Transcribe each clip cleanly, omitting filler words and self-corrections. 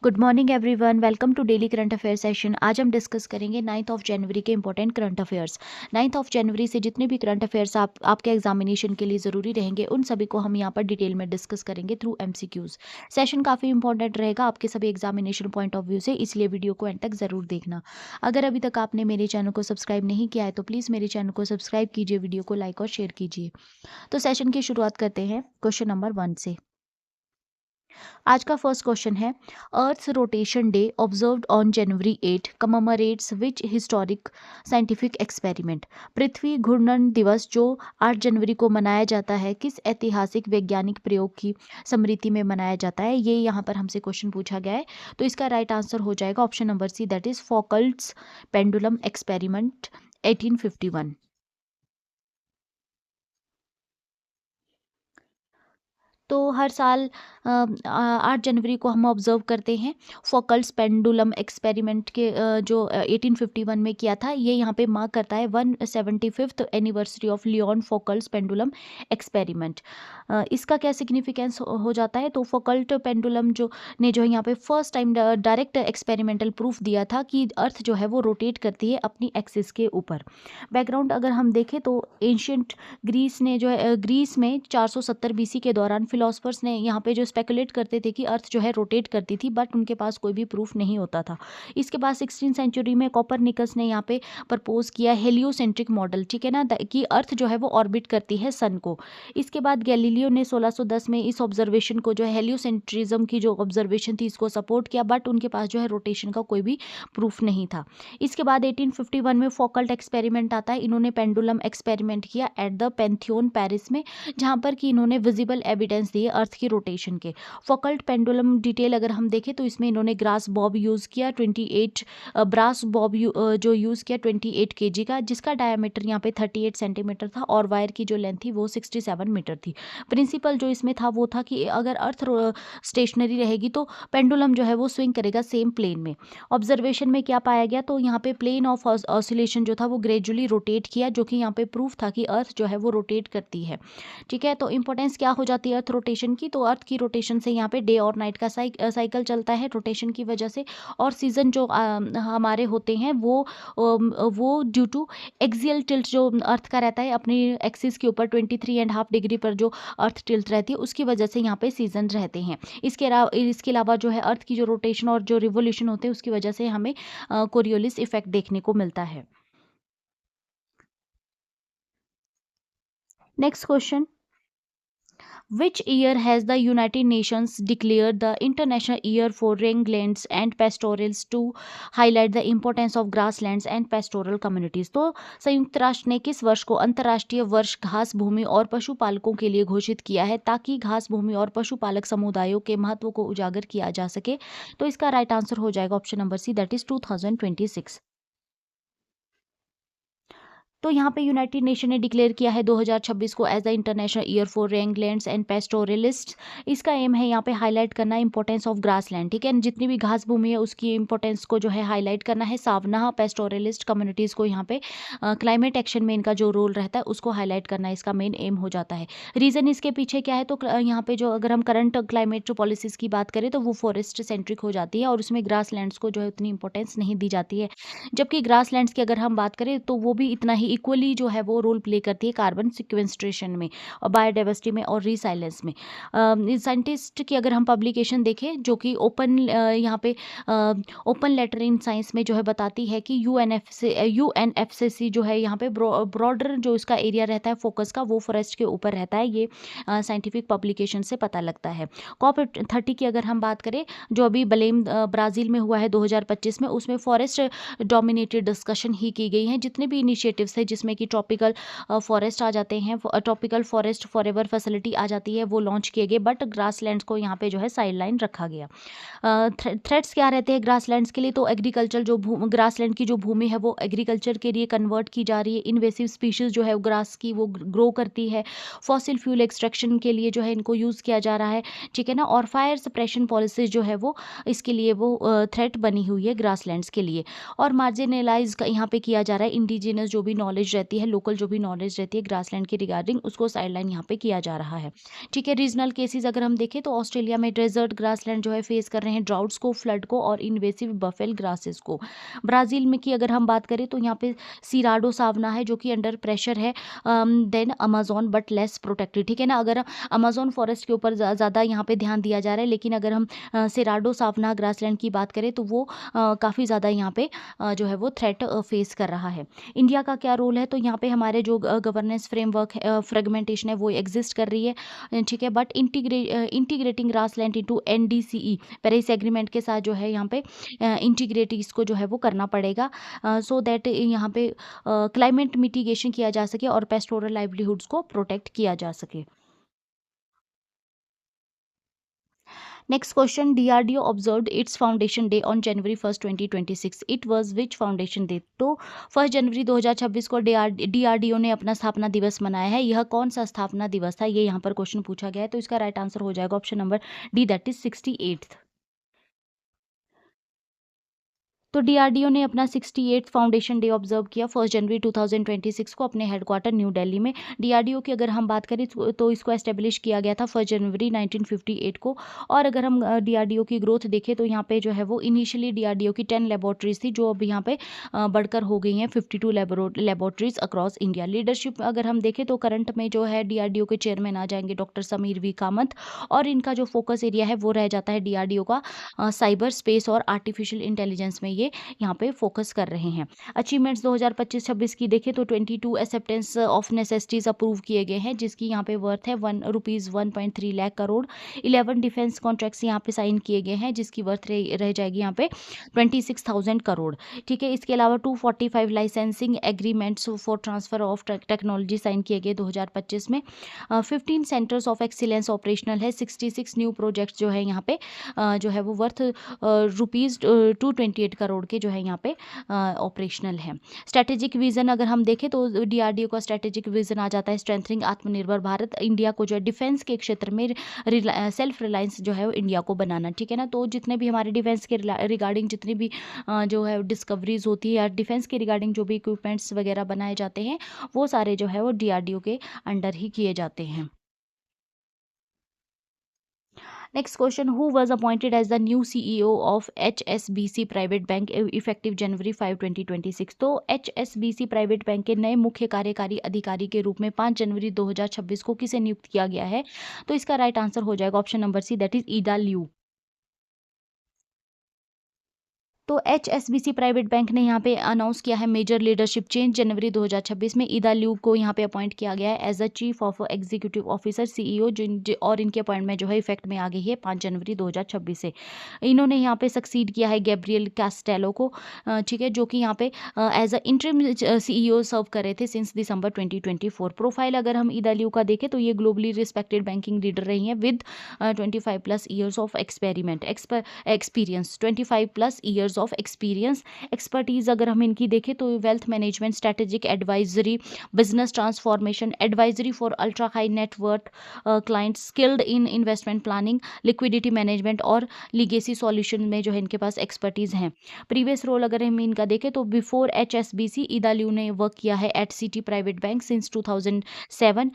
Good morning everyone, welcome to daily current affair session. आज हम discuss करेंगे 9 of January के important current affairs. 9 of January से जितने भी करंट अफेयर्स आपके एग्जामिनेशन के लिए ज़रूरी रहेंगे, उन सभी को हम यहाँ पर डिटेल में डिस्कस करेंगे थ्रू एमसीक्यूज। सेशन काफ़ी इंपॉर्टेंट रहेगा आपके सभी एग्जामिनेशन पॉइंट ऑफ व्यू से, इसलिए वीडियो को एंड तक ज़रूर देखना। अगर अभी तक आपने मेरे चैनल को सब्सक्राइब नहीं किया है तो प्लीज़ मेरे चैनल को सब्सक्राइब कीजिए, वीडियो को लाइक और शेयर कीजिए। तो सेशन की शुरुआत करते हैं क्वेश्चन नंबर 1 से। आज का फर्स्ट क्वेश्चन है, earth rotation day observed on January 8 commemorates which historic scientific experiment. पृथ्वी घूर्णन दिवस जो 8 जनवरी को मनाया जाता है, किस ऐतिहासिक वैज्ञानिक प्रयोग की स्मृति में मनाया जाता है? ये यहाँ पर हमसे क्वेश्चन पूछा गया है, तो इसका राइट आंसर हो जाएगा option number C, that is Foucault's pendulum experiment 1851। तो हर साल 8 जनवरी को हम ऑब्जर्व करते हैं फोकल्स पेंडुलम एक्सपेरिमेंट के जो 1851 में किया था। ये यहाँ पे मार्क करता है 175th anniversary of Leon Foucault's pendulum experiment. इसका क्या सिग्निफिकेंस हो जाता है? तो फोकल्ट पेंडुलम जो है यहाँ पे first time direct experimental proof दिया था कि अर्थ जो है वो रोटेट करती है अपनी एक्सिस के ऊपर। बैकग्राउंड अगर हम देखें तो एंशियंट ग्रीस ने जो है ग्रीस में 470 बीसी के दौरान फिलोसफर्स ने यहाँ पे जो स्पेकुलेट करते थे कि अर्थ जो है रोटेट करती थी, बट उनके पास कोई भी प्रूफ नहीं होता था। इसके बाद 16th सेंचुरी में कोपरनिकस ने यहाँ पे प्रपोज किया हेलियोसेंट्रिक मॉडल, ठीक है ना, कि अर्थ जो है वो ऑर्बिट करती है सन को। इसके बाद गैलीलियो ने 1610 में इस ऑब्जर्वेशन को जो है हेलियोसेंट्रिज्म की जो ऑब्जर्वेशन थी इसको सपोर्ट किया, बट उनके पास जो है रोटेशन का कोई भी प्रूफ नहीं था। इसके बाद 1851 में फोकल्ट एक्सपेरिमेंट आता है। इन्होंने पेंडुलम एक्सपेरिमेंट किया एट द पेंथियोन पेरिस में, जहाँ पर कि इन्होंने विजिबल एविडेंस दिए अर्थ की रोटेशन के। फोकल्ट पेंडुलम डिटेल अगर हम देखें तो इसमें इन्होंने ग्रास बॉब यूज़ किया 28 ब्रास बॉब जो यूज़ किया 28 केजी का, जिसका डायमीटर यहाँ पे 38 सेंटीमीटर था और वायर की जो लेंथ थी वो 67 मीटर थी। प्रिंसिपल जो इसमें था वो था कि अगर अर्थ स्टेशनरी रहेगी तो पेंडुलम जो है वो स्विंग करेगा सेम प्लेन में। ऑब्जर्वेशन में क्या पाया गया? तो यहाँ पे प्लेन ऑफ ऑसिलेशन जो था वो ग्रेजुअली रोटेट किया, जो कि यहाँ पे प्रूफ था कि अर्थ जो है वो रोटेट करती है। ठीक है, तो इंपॉर्टेंस क्या हो जाती है अर्थ रोटेशन की? तो अर्थ की रोटेशन से यहाँ पे डे और नाइट का साइकिल चलता है रोटेशन की वजह से, और सीजन जो हमारे होते हैं वो ड्यू टू एक्सियल टिल्ट जो अर्थ का रहता है अपनी एक्सिस के ऊपर 23.5 डिग्री पर जो अर्थ टिल्ट रहती है उसकी वजह से यहाँ पे सीजन रहते हैं। इसके अलावा जो है अर्थ की जो रोटेशन और जो रिवोल्यूशन होते हैं उसकी वजह से हमें कोरियोलिस इफेक्ट देखने को मिलता है। Next question, which year has the United Nations declared the International Year for Rangelands and Pastorals to highlight the importance of grasslands and pastoral communities? तो संयुक्त राष्ट्र ने किस वर्ष को अंतर्राष्ट्रीय वर्ष घास भूमि और पशुपालकों के लिए घोषित किया है, ताकि घास भूमि और पशुपालक समुदायों के महत्व को उजागर किया जा सके? तो इसका राइट आंसर हो जाएगा option number C, that is 2026। तो यहाँ पे यूनाइटेड नेशन ने डिक्लेयर किया है 2026 को as the international year for rangelands and pastoralists. इसका एम है यहाँ पे हाईलाइट करना इंपॉर्टेंस ऑफ ग्रासलैंड, ठीक है, जितनी भी घास भूमि है उसकी इंपॉर्टेंस को जो है हाईलाइट करना है। सावनाह पेस्टोरलिस्ट कम्युनिटीज़ को यहाँ पे क्लाइमेट एक्शन में इनका जो रोल रहता है उसको हाईलाइट करना इसका मेन एम हो जाता है। रीज़न इसके पीछे क्या है? तो यहाँ पे जो अगर हम करंट क्लाइमेट जो पॉलिसीज़ की बात करें तो वो फॉरेस्ट सेंट्रिक हो जाती है और उसमें ग्रास लैंड्स को जो है उतनी इंपॉर्टेंस नहीं दी जाती है, जबकि ग्रास लैंड्स की अगर हम बात करें तो वो भी इतना ही इक्वली जो है वो रोल प्ले करती है कार्बन सिक्वेंस्ट्रेशन में और बायोडाइवर्सिटी में और रीसाइलेंस में। साइंटिस्ट की अगर हम पब्लिकेशन देखें जो कि ओपन यहाँ पे ओपन लेटर इन साइंस में जो है बताती है कि यूएनएफसीसी जो है यहाँ पे ब्रॉडर जो इसका एरिया रहता है फोकस का वो फॉरेस्ट के ऊपर रहता है। ये साइंटिफिक पब्लिकेशन से पता लगता है। COP30 की अगर हम बात करें जो अभी बलेम ब्राज़ील में हुआ है 2025 में, उसमें फॉरेस्ट डोमिनेटेड डिस्कशन ही की गई है। जितने भी इनिशिएटिव्स थे जिसमें कि ट्रॉपिकल फॉरेस्ट आ जाते हैं, ट्रॉपिकल फॉरेस्ट फॉरएवर फैसिलिटी आ जाती है, वो लॉन्च किए गए, बट ग्रासलैंड्स को यहाँ पे जो है साइडलाइन रखा गया। थ्रेट्स क्या रहते हैं ग्रासलैंड्स के लिए? तो एग्रीकल्चर जो ग्रासलैंड की जो भूमि है वो एग्रीकल्चर के लिए कन्वर्ट की जा रही है। इन्वेसिव स्पीशीज जो है ग्रास की वो ग्रो करती है। फॉसिल फ्यूल एक्सट्रैक्शन के लिए जो है इनको यूज़ किया जा रहा है, ठीक है ना, और फायर सप्रेशन पॉलिसीज जो है वो इसके लिए वो थ्रेट बनी हुई है ग्रासलैंड्स के लिए। और मार्जिनलाइज यहाँ पे किया जा रहा है इंडिजिनस जो भी नॉलेज रहती है, लोकल जो भी नॉलेज रहती है ग्रासलैंड की रिगार्डिंग, उसको साइडलाइन यहाँ पे किया जा रहा है। ठीक है, रीजनल केसेस अगर हम देखें तो ऑस्ट्रेलिया में डेजर्ट ग्रासलैंड जो है फेस कर रहे हैं ड्राउट्स को, फ्लड को और इन्वेसिव बफेल ग्रासेस को। ब्राज़ील में की अगर हम बात करें तो यहाँ पे सिराडो सावना है जो कि अंडर प्रेशर है then Amazon but less protected. ठीक है ना, अगर अमेज़न फॉरेस्ट के ऊपर ज़्यादा यहाँ पे ध्यान दिया जा रहा है, लेकिन अगर हम सिराडो सावना ग्रासलैंड की बात करें तो वो काफ़ी ज़्यादा यहाँ पे जो है वो थ्रेट फेस कर रहा है। इंडिया का क्या रोल है, तो यहाँ पे हमारे जो गवर्नेंस फ्रेमवर्क फ्रेगमेंटेशन है वो एग्जिस्ट कर रही है। ठीक है, but integrating grassland into NDCs Paris agreement के साथ जो है यहाँ पे इंटीग्रेट इसको जो है वो करना पड़ेगा सो दैट यहाँ पे क्लाइमेट मिटिगेशन किया जा सके और पेस्टोरल लाइवलीहुड्स को प्रोटेक्ट किया जा सके। Next question, DRDO observed it's foundation day on January 1 2026, it was which foundation day. तो 1 जनवरी 2026 को डीआरडीओ ने अपना स्थापना दिवस मनाया है। यह कौन सा स्थापना दिवस था, ये यहाँ पर क्वेश्चन पूछा गया है। तो इसका राइट आंसर हो जाएगा option number D, that is 68th। तो डीआरडीओ ने अपना 68th फाउंडेशन डे ऑब्जर्व किया 1 जनवरी 2026 को अपने हेडक्वार्टर न्यू दिल्ली में। डीआरडीओ की अगर हम बात करें तो इसको एस्टेब्लिश किया गया था 1 जनवरी 1958 को। और अगर हम डीआरडीओ की ग्रोथ देखें तो यहाँ पे जो है वो इनिशियली डीआरडीओ की 10 लेबोरेटरीज थी, जो अब यहाँ पे बढ़कर हो गई हैं 52 लेबोरेटरीज अक्रॉस इंडिया। लीडरशिप अगर हम देखें तो करंट में जो है डीआरडीओ के चेयरमैन आ जाएंगे डॉक्टर समीर वी कामत, और इनका जो फोकस एरिया है वो रह जाता है डीआरडीओ का साइबर स्पेस और आर्टिफिशियल इंटेलिजेंस में ये यहाँ पे फोकस कर रहे हैं। अचीवमेंट्स 2025-26 की देखें तो 22 एक्सेप्टेंस ऑफ नेसेसिटीज अप्रूव किए गए हैं, जिसकी यहाँ पे वर्थ है ₹1.3 लाख करोड़। 11 डिफेंस कॉन्ट्रैक्ट्स यहाँ पे साइन किए गए हैं, जिसकी वर्थ रह जाएगी यहाँ पे 26,000 करोड़। ठीक है, इसके अलावा 245 licensing agreements for transfer of technology sign किए गए 2025 में। 15 सेंटर्स ऑफ एक्सीलेंस ऑपरेशनल है। 66 न्यू प्रोजेक्ट्स जो है यहाँ पे जो है वो वर्थ ₹228 करोड़ के जो है यहाँ पे ऑपरेशनल है। स्ट्रेटेजिक विजन अगर हम देखें तो डीआरडीओ का स्ट्रेटेजिक विजन आ जाता है स्ट्रेंथनिंग आत्मनिर्भर भारत, इंडिया को जो है डिफेंस के क्षेत्र में सेल्फ रिलायंस जो है वो इंडिया को बनाना। ठीक है ना, तो जितने भी हमारे डिफेंस के रिगार्डिंग जितनी भी जो है डिस्कवरीज होती है या डिफेंस के रिगार्डिंग जो भी इक्विपमेंट्स वगैरह बनाए जाते हैं वो सारे जो है वो डीआरडीओ के अंडर ही किए जाते हैं। Next question, who was appointed as the new CEO of HSBC private bank effective January 5 2026। तो एचएसबीसी प्राइवेट बैंक के नए मुख्य कार्यकारी अधिकारी के रूप में 5 जनवरी 2026 को किसे नियुक्त किया गया है। तो इसका राइट आंसर हो जाएगा option number C, that is Ida Liu. तो एचएसबीसी प्राइवेट बैंक ने यहाँ पे अनाउंस किया है मेजर लीडरशिप चेंज। जनवरी 2026 में ईदा ल्यूब को यहाँ पे अपॉइंट किया गया है as a chief of executive officer CEO, और इनके अपॉइंटमेंट जो है इफेक्ट में आ गई है 5 जनवरी 2026 से। इन्होंने यहाँ पे सक्सीड किया है गैब्रियल कैस्टेलो को। ठीक है, जो कि यहाँ पे एज अ इंटरिम सीईओ सर्व कर रहे थे सिंस दिसंबर 2024। प्रोफाइल अगर हम ईदा ल्यूब का देखें तो ये ग्लोबली रिस्पेक्टेड बैंकिंग लीडर रही हैं with 25+ years of experience 25+ years of experience. Expertise अगर हम इनकी देखें तो wealth management, strategic advisory, business transformation, advisory for ultra high net worth client, skilled in investment planning, liquidity management और लीगेसी सॉल्यूशन में जो है इनके पास एक्सपर्टीज हैं। प्रीवियस रोल अगर हम इनका देखें तो बिफोर एचएसबीसी ईदाल्यू ने वर्क किया है at Citi private bank since 2007।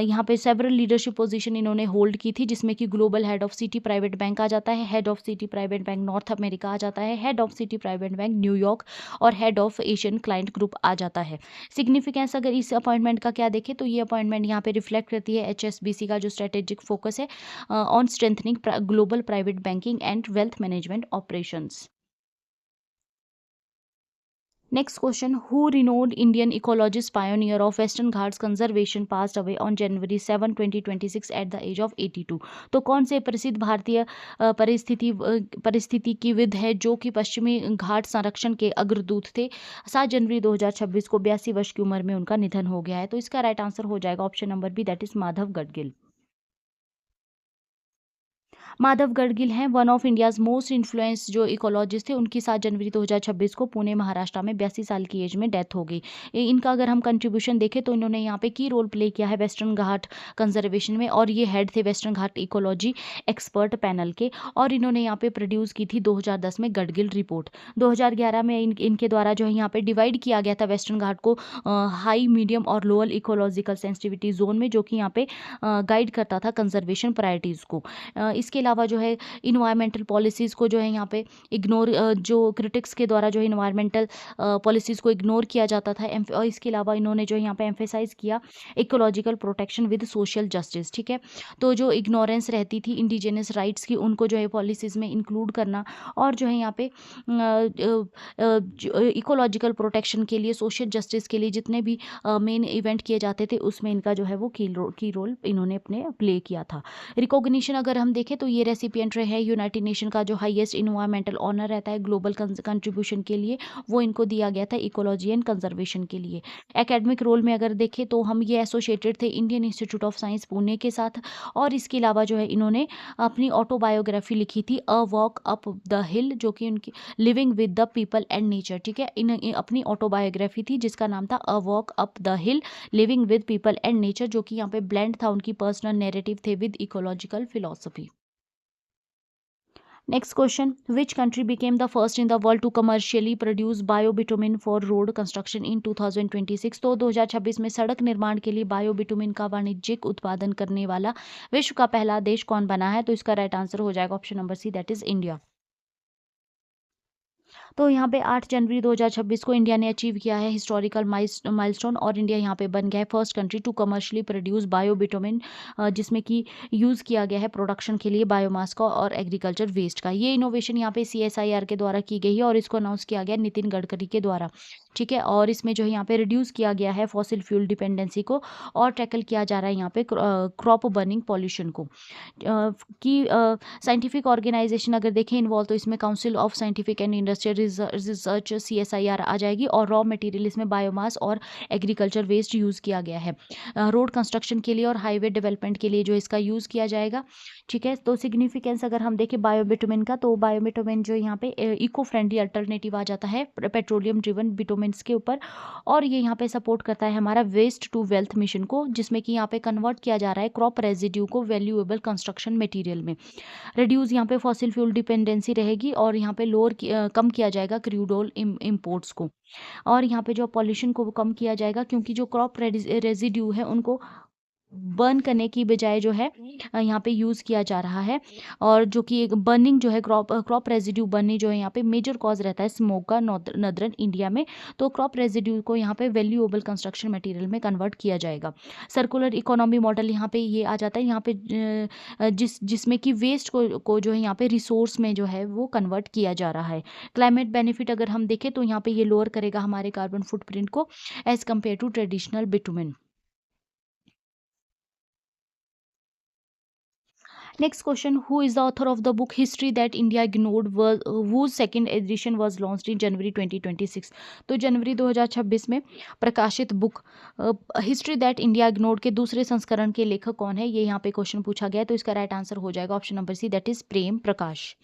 यहाँ पे सेवरल लीडरशिप पोजीशन इन्होंने होल्ड की थी, जिसमें कि global head of Citi private bank आ जाता है, head of Citi private bank North America आ जाता है, head of Citi private bank New York और head of Asian client group आ जाता है। सिग्निफिकेंस अगर इस अपॉइंटमेंट का क्या देखें तो ये अपॉइंटमेंट यहाँ पे रिफ्लेक्ट करती है एचएसबीसी का जो स्ट्रेटेजिक फोकस है on strengthening global private banking and wealth management operations. Next question, who renowned Indian ecologist pioneer of Western Ghats conservation passed away on January 7, 2026 at the age of 82। तो कौन से प्रसिद्ध भारतीय परिस्थितिकीविद है जो कि पश्चिमी घाट संरक्षण के अग्रदूत थे। 7 जनवरी 2026 को 82 वर्ष की उम्र में उनका निधन हो गया है। तो इसका राइट आंसर हो जाएगा option number B, that is Madhav Gadgil. Madhav Gadgil हैं, one of India's most influence जो इकोलॉजिस्ट थे, उनकी 7 जनवरी 2026 को पुणे महाराष्ट्र में 82 साल की एज में डेथ हो गई। इनका अगर हम कंट्रीब्यूशन देखें तो इन्होंने यहाँ पे की रोल प्ले किया है वेस्टर्न घाट कंजर्वेशन में, और ये हेड थे वेस्टर्न घाट इकोलॉजी एक्सपर्ट पैनल के, और इन्होंने यहाँ पे प्रोड्यूस की थी 2010 में गढ़गिल रिपोर्ट। 2011 में इनके द्वारा जो है यहाँ पे डिवाइड किया गया था वेस्टर्न घाट को हाई, मीडियम और लोअर इकोलॉजिकल सेंसिटिविटी जोन में, जो कि यहाँ पे गाइड करता था कंजर्वेशन प्रायोरिटीज़ को। इसके अलावा जो है इन्वायरमेंटल पॉलिसीज़ को जो है यहाँ पे इग्नोर, जो क्रिटिक्स के द्वारा जो है इन्वायरमेंटल पॉलिसीज़ को इग्नोर किया जाता था। और इसके अलावा इन्होंने जो यहाँ पे एम्फेसाइज किया ecological protection with social justice, ठीक है। तो जो इग्नोरेंस रहती थी इंडिजिनस राइट्स की, उनको जो है पॉलिसीज़ में इंक्लूड करना, और जो है यहाँ पे इकोलॉजिकल प्रोटेक्शन के लिए, सोशल जस्टिस के लिए जितने भी मेन इवेंट किए जाते थे, उसमें इनका जो है वो की रोल इन्होंने अपने प्ले किया था। रिकॉग्निशन अगर हम देखें तो ये रेसिपिएंट रहे हैं यूनाइटेड नेशन का जो हाईएस्ट इन्वायरमेंटल ऑनर रहता है ग्लोबल कंट्रीब्यूशन के लिए, वो इनको दिया गया था इकोलॉजी एंड कंजर्वेशन के लिए। एकेडमिक रोल में अगर देखें तो हम ये एसोसिएटेड थे Indian institute of science Pune के साथ, और इसके अलावा जो है इन्होंने अपनी ऑटोबायोग्राफी लिखी थी a walk up the hill, जो कि उनकी living with the people and nature, ठीक है। इन अपनी ऑटोबायोग्राफी थी जिसका नाम था a walk up the hill living with people and nature, जो कि यहाँ पे ब्लेंड था उनकी पर्सनल नैरेटिव थे with ecological philosophy. Next question, which country became the first in the world to commercially produce biobitumen for road construction in 2026? तो 2026 में सड़क निर्माण के लिए बायोबिटुमिन का वाणिज्यिक उत्पादन करने वाला विश्व का पहला देश कौन बना है? तो इसका राइट आंसर हो जाएगा option number C, that is India. तो यहाँ पे 8 जनवरी 2026 को इंडिया ने अचीव किया है हिस्टोरिकल माइलस्टोन, और इंडिया यहाँ पे बन गया है first country to commercially produce biobitumen, जिसमें कि यूज़ किया गया है प्रोडक्शन के लिए बायोमास का और एग्रीकल्चर वेस्ट का। ये इनोवेशन यहाँ पे CSIR के द्वारा की गई है, और इसको अनाउंस किया गया नितिन गडकरी के द्वारा, ठीक है। और इसमें जो है यहाँ पे रिड्यूस किया गया है फॉसिल फ्यूल डिपेंडेंसी को, और टैकल किया जा रहा है यहाँ पे क्रॉप बर्निंग पॉल्यूशन को। कि साइंटिफिक ऑर्गेनाइजेशन अगर देखें इन्वॉल्व, तो इसमें council of scientific and industrial research CSIR आ जाएगी, और रॉ मटेरियल इसमें बायोमास और एग्रीकल्चर वेस्ट यूज़ किया गया है रोड कंस्ट्रक्शन के लिए और हाईवे डेवलपमेंट के लिए जो इसका यूज़ किया जाएगा, ठीक है। तो सिग्निफिकेंस अगर हम देखें बायोबिटुमिन का, तो बायोबिटुमिन जो यहाँ पे इको फ्रेंडली अल्टरनेटिव आ जाता है पेट्रोलियम ड्रिवन बिटुमिन्स के ऊपर, और ये यहाँ पे सपोर्ट करता है हमारा वेस्ट टू वेल्थ मिशन को, जिसमें कि यहाँ पे कन्वर्ट किया जा रहा है क्रॉप रेजिड्यू को वैल्यूएबल कंस्ट्रक्शन मटेरियल में। रिड्यूस यहाँ पे फॉसिल फ्यूल डिपेंडेंसी रहेगी, और यहाँ पे कम किया जाएगा क्रूड ऑयल इम्पोर्ट्स को, और यहाँ पे जो पॉल्यूशन को कम किया जाएगा, क्योंकि जो क्रॉप रेजिड्यू है उनको बर्न करने की बजाय जो है यहाँ पे यूज़ किया जा रहा है, और जो कि एक बर्निंग जो है क्रॉप रेजिड्यू बर्निंग जो है यहाँ पे मेजर कॉज रहता है स्मोक का नॉर्दर्न इंडिया में। तो क्रॉप रेजिड्यू को यहाँ पे वैल्यूएबल कंस्ट्रक्शन मटेरियल में कन्वर्ट किया जाएगा। सर्कुलर इकोनॉमी मॉडल यहाँ पे ये आ जाता है, यहाँ पे जिसमें कि वेस्ट को जो है यहाँ पे रिसोर्स में जो है वो कन्वर्ट किया जा रहा है। क्लाइमेट बेनिफिट अगर हम देखें तो यहाँ पे ये लोअर करेगा हमारे कार्बन फुटप्रिंट को as compare to traditional bitumen. Next question, who is the author of the book History That India Ignored, whose second edition was launched in January 2026? तो जनवरी 2026 में प्रकाशित book history that India ignored के दूसरे संस्करण के लेखक कौन है? ये यहाँ पे क्वेश्चन पूछा गया है, तो इसका राइट आंसर हो जाएगा option number C, that is Prem Prakash.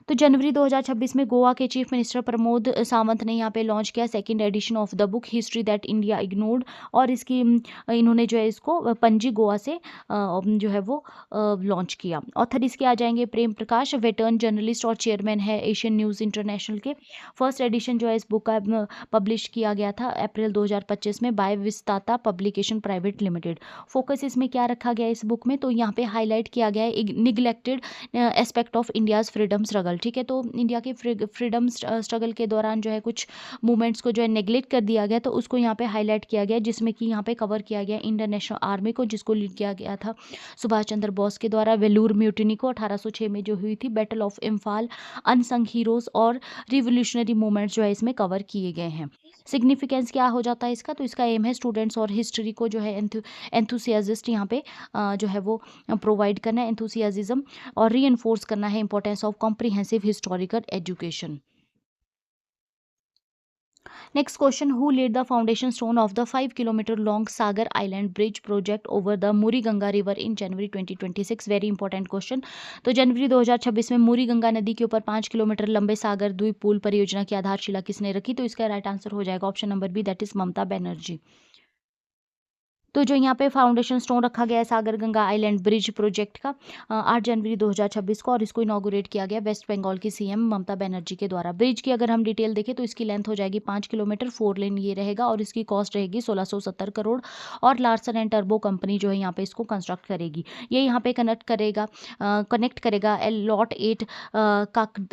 तो जनवरी 2026 में गोवा के चीफ मिनिस्टर प्रमोद सावंत ने यहाँ पे लॉन्च किया second edition of the book history that India ignored, और इसकी इन्होंने जो है इसको पणजी गोवा से जो है वो लॉन्च किया। ऑथर इसके आ जाएंगे प्रेम प्रकाश, वेटर्न जर्नलिस्ट और चेयरमैन है एशियन न्यूज़ इंटरनेशनल के। फर्स्ट एडिशन जो है इस बुक का पब्लिश किया गया था अप्रैल 2025 में by Vitasta publication private limited. Focus इसमें क्या रखा गया है इस बुक में? तो यहाँ पे हाईलाइट किया गया है neglected aspect of India's freedom struggle, ठीक है। तो इंडिया के फ्रीडम स्ट्रगल के दौरान जो है कुछ मूवमेंट्स को जो है नेग्लेक्ट कर दिया गया, तो उसको यहाँ पे हाईलाइट किया गया, जिसमें कि यहाँ पे कवर किया गया इंडियन नेशनल आर्मी को, जिसको लीड किया गया था सुभाष चंद्र बोस के द्वारा, वेलूर म्यूटिनी को 1806 में जो हुई थी, battle of Imphal, unsung heroes और रिवोल्यूशनरी मूवमेंट्स जो है इसमें कवर किए गए हैं। सिग्निफिकेंस क्या हो जाता है इसका? तो इसका एम है स्टूडेंट्स और हिस्ट्री को जो है एंथुसियाजिस्ट यहाँ पे जो है वो प्रोवाइड करना है, एंथुसियाजिज्म, और री एनफोर्स करना है importance of comprehensive historical education. Next question, who laid the foundation stone of the 5 kilometre long Sagar island bridge project over the Muri Ganga river in January 2026? Very important question. तो जनवरी 2026 में मुरी गंगा नदी के ऊपर 5 किलोमीटर लंबे सागर द्वीप पुल परियोजना की आधारशिला किसने रखी? तो इसका राइट आंसर हो जाएगा option number B, that is Mamata Banerjee. तो जो यहाँ पे फाउंडेशन स्टोन रखा गया है Sagar Ganga island bridge project का 8 जनवरी 2026 को, और इसको इनॉग्रेट किया गया वेस्ट बंगाल की सीएम ममता बनर्जी के द्वारा। ब्रिज की अगर हम डिटेल देखें तो इसकी लेंथ हो जाएगी 5 किलोमीटर, 4 लेन ये रहेगा, और इसकी कॉस्ट रहेगी 1670 करोड़, और लार्सन एंड टर्बो कंपनी जो है यहाँ पे इसको कंस्ट्रक्ट करेगी। ये यहाँ पे कनेक्ट करेगा लॉट 8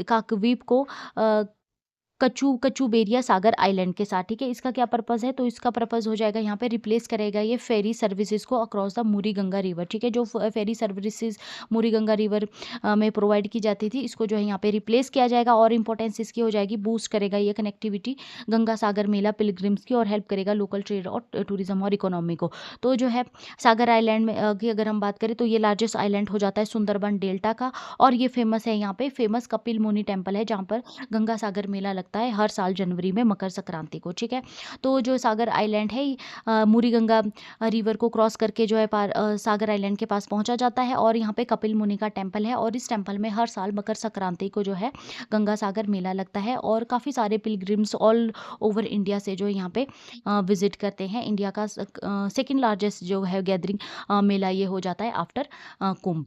काकवीप को कचूबेरिया सागर आइलैंड के साथ, ठीक है। इसका क्या पर्पज़ है? तो इसका पर्पज़ हो जाएगा यहाँ पे रिप्लेस करेगा ये फेरी सर्विसेज को across the Muri Ganga river, ठीक है। जो फेरी सर्विसेज मुरी गंगा रिवर में प्रोवाइड की जाती थी, इसको जो है यहाँ पे रिप्लेस किया जाएगा, और इंपॉर्टेंस इसकी हो जाएगी, बूस्ट करेगा ये कनेक्टिविटी गंगा सागर मेला पिलग्रिम्स की, और हेल्प करेगा लोकल ट्रेड और टूरिज्म और इकोनॉमी को। तो जो है सागर आइलैंड में की अगर हम बात करें तो ये लार्जेस्ट आइलैंड हो जाता है सुंदरबन डेल्टा का, और ये फेमस है, यहाँ पे फेमस कपिल मुनि टेम्पल है, जहाँ पर गंगा सागर मेला लगता है हर साल जनवरी में मकर संक्रांति को, ठीक है। तो जो सागर आइलैंड है मुरी गंगा रिवर को क्रॉस करके जो है सागर आइलैंड के पास पहुंचा जाता है, और यहाँ पे कपिल मुनि का टेम्पल है, और इस टेम्पल में हर साल मकर संक्रांति को जो है गंगा सागर मेला लगता है, और काफ़ी सारे पिलग्रिम्स ऑल ओवर इंडिया से जो यहाँ पे विजिट करते हैं। इंडिया का सेकेंड लार्जेस्ट जो है गैदरिंग मेला ये हो जाता है after Kumbh.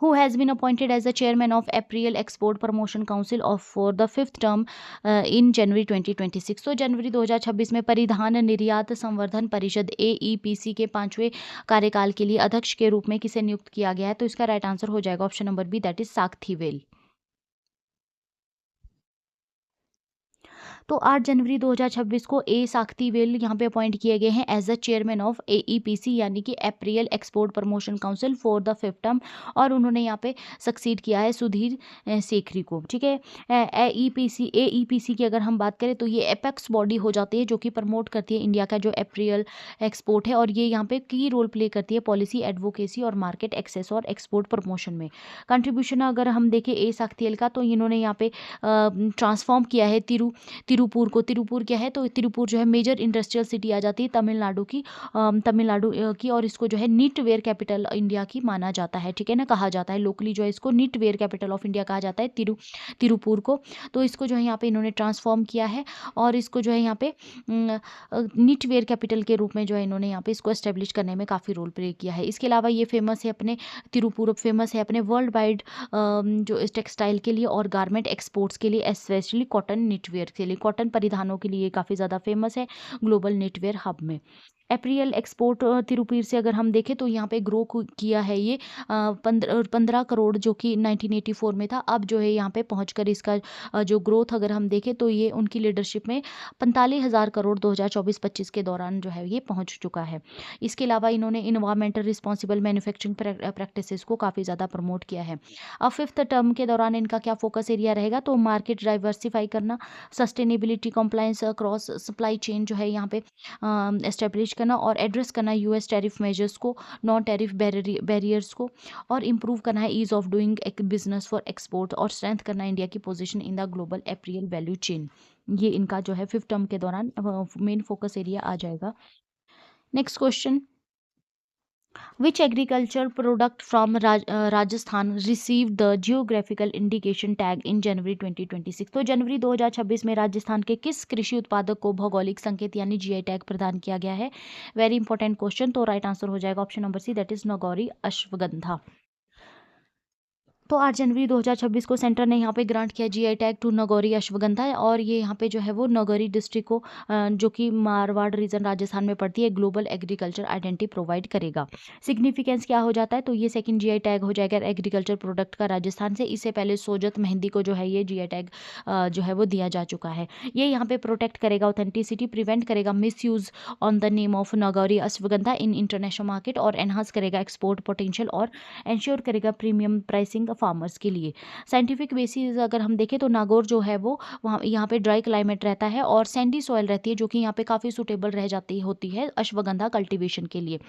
Who has been appointed as the chairman of April Export Promotion Council of for the fifth term in January 2026? तो जनवरी 2026 में परिधान निर्यात संवर्धन परिषद AEPC के 5वें कार्यकाल के लिए अध्यक्ष के रूप में किसे नियुक्त किया गया है? तो इसका राइट आंसर हो जाएगा option number B, that is Sakthi Vel. तो 8 जनवरी 2026 को ए साख्तीवेल यहाँ पे अपॉइंट किए गए हैं as the chairman of AEPC, यानी कि apparel export promotion council for the fifth term, और उन्होंने यहाँ पे सक्सीड किया है सुधीर सेखरी को, ठीक है। AEPC की अगर हम बात करें तो ये एपेक्स बॉडी हो जाती है जो कि प्रमोट करती है इंडिया का जो अप्रैल एक्सपोर्ट है, और ये यहाँ पे की रोल प्ले करती है पॉलिसी एडवोकेसी और मार्केट एक्सेस और एक्सपोर्ट प्रमोशन में। कंट्रीब्यूशन अगर हम देखें ए साख्तियल का, तो इन्होंने यहाँ पे ट्रांसफॉर्म किया है तिरुपुर को। तिरुपुर क्या है? तो तिरुपुर जो है मेजर इंडस्ट्रियल सिटी आ जाती है तमिलनाडु की, और इसको जो है नीट वेयर कैपिटल इंडिया की माना जाता है, ठीक है ना, कहा जाता है लोकली जो है इसको knitwear capital of India कहा जाता है तिरुपुर को। तो इसको जो है यहाँ पे इन्होंने ट्रांसफॉर्म किया है, और इसको जो है यहाँ पे नीट वेयर कैपिटल के रूप में जो है इन्होंने यहाँ पे इसको एस्टेब्लिश करने में काफ़ी रोल प्ले किया है। इसके अलावा ये फेमस है अपने तिरुपुर फेमस है अपने वर्ल्ड वाइड जो टेक्सटाइल के लिए और गारमेंट एक्सपोर्ट्स के लिए, स्पेशली कॉटन निटवेयर के लिए, कॉटन परिधानों के लिए काफ़ी ज़्यादा फेमस है ग्लोबल निटवेयर हब में। अप्रैल एक्सपोर्ट तिरुपुर से अगर हम देखें तो यहाँ पे ग्रो किया है ये 15 करोड़ जो कि 1984 में था, अब जो है यहाँ पे पहुँचकर इसका जो ग्रोथ अगर हम देखें तो ये उनकी लीडरशिप में 45,000 करोड़ 2024-25 के दौरान जो है ये पहुँच चुका है। इसके अलावा इन्होंने इन्वायरमेंटल रिस्पॉन्सिबल मैन्युफैक्चरिंग प्रैक्टिसेस को काफ़ी ज़्यादा प्रमोट किया है। अब फिफ्थ टर्म के दौरान इनका क्या फोकस एरिया रहेगा? तो मार्केट डाइवर्सिफाई करना, sustainability compliance across supply chain जो है यहाँ पे एस्टेब्लिश करना, और एड्रेस करना यूएस टैरिफ मेजर्स को, नॉन टैरिफ बैरियर्स को, और इम्प्रूव करना है ease of doing business for export, और स्ट्रेंथ करना इंडिया की position in the global apparel value chain. ये इनका जो है फिफ्थ टर्म के दौरान मेन फोकस एरिया आ जाएगा। Next question, Which agriculture product from Rajasthan received the geographical indication tag in January 2026? तो जनवरी 2026 में राजस्थान के किस कृषि उत्पादक को भौगोलिक संकेत यानी GI टैग प्रदान किया गया है? Very important question. तो राइट आंसर हो जाएगा option number C, that is Nagauri ashwagandha. तो 8 जनवरी 2026 को सेंटर ने यहाँ पे ग्रांट किया GI टैग टू नगौरी अश्वगंधा, और ये यहाँ पे जो है वो नगौरी डिस्ट्रिक्ट को जो कि मारवाड़ रीजन राजस्थान में पड़ती है ग्लोबल एग्रीकल्चर आइडेंटिटी प्रोवाइड करेगा। सिग्निफिकेंस क्या हो जाता है? तो ये सेकंड GI टैग हो जाएगा एग्रीकल्चर प्रोडक्ट का राजस्थान से। इससे पहले सोजत मेहंदी को जो है ये GI टैग जो है वो दिया जा चुका है। ये यहाँ पे प्रोटेक्ट करेगा ऑथेंटिसिटी, प्रिवेंट करेगा misuse on the name of Nagauri ashwagandha in international market, और एनहांस करेगा एक्सपोर्ट पोटेंशियल, और एंश्योर करेगा प्रीमियम प्राइसिंग फार्मर्स के लिए। साइंटिफिक बेसिस अगर हम देखें तो नागौर जो है वो वहाँ यहाँ पे ड्राई क्लाइमेट रहता है और सैंडी सॉइल रहती है, जो कि यहाँ पे काफ़ी सूटेबल रह जाती होती है अश्वगंधा कल्टीवेशन के लिए।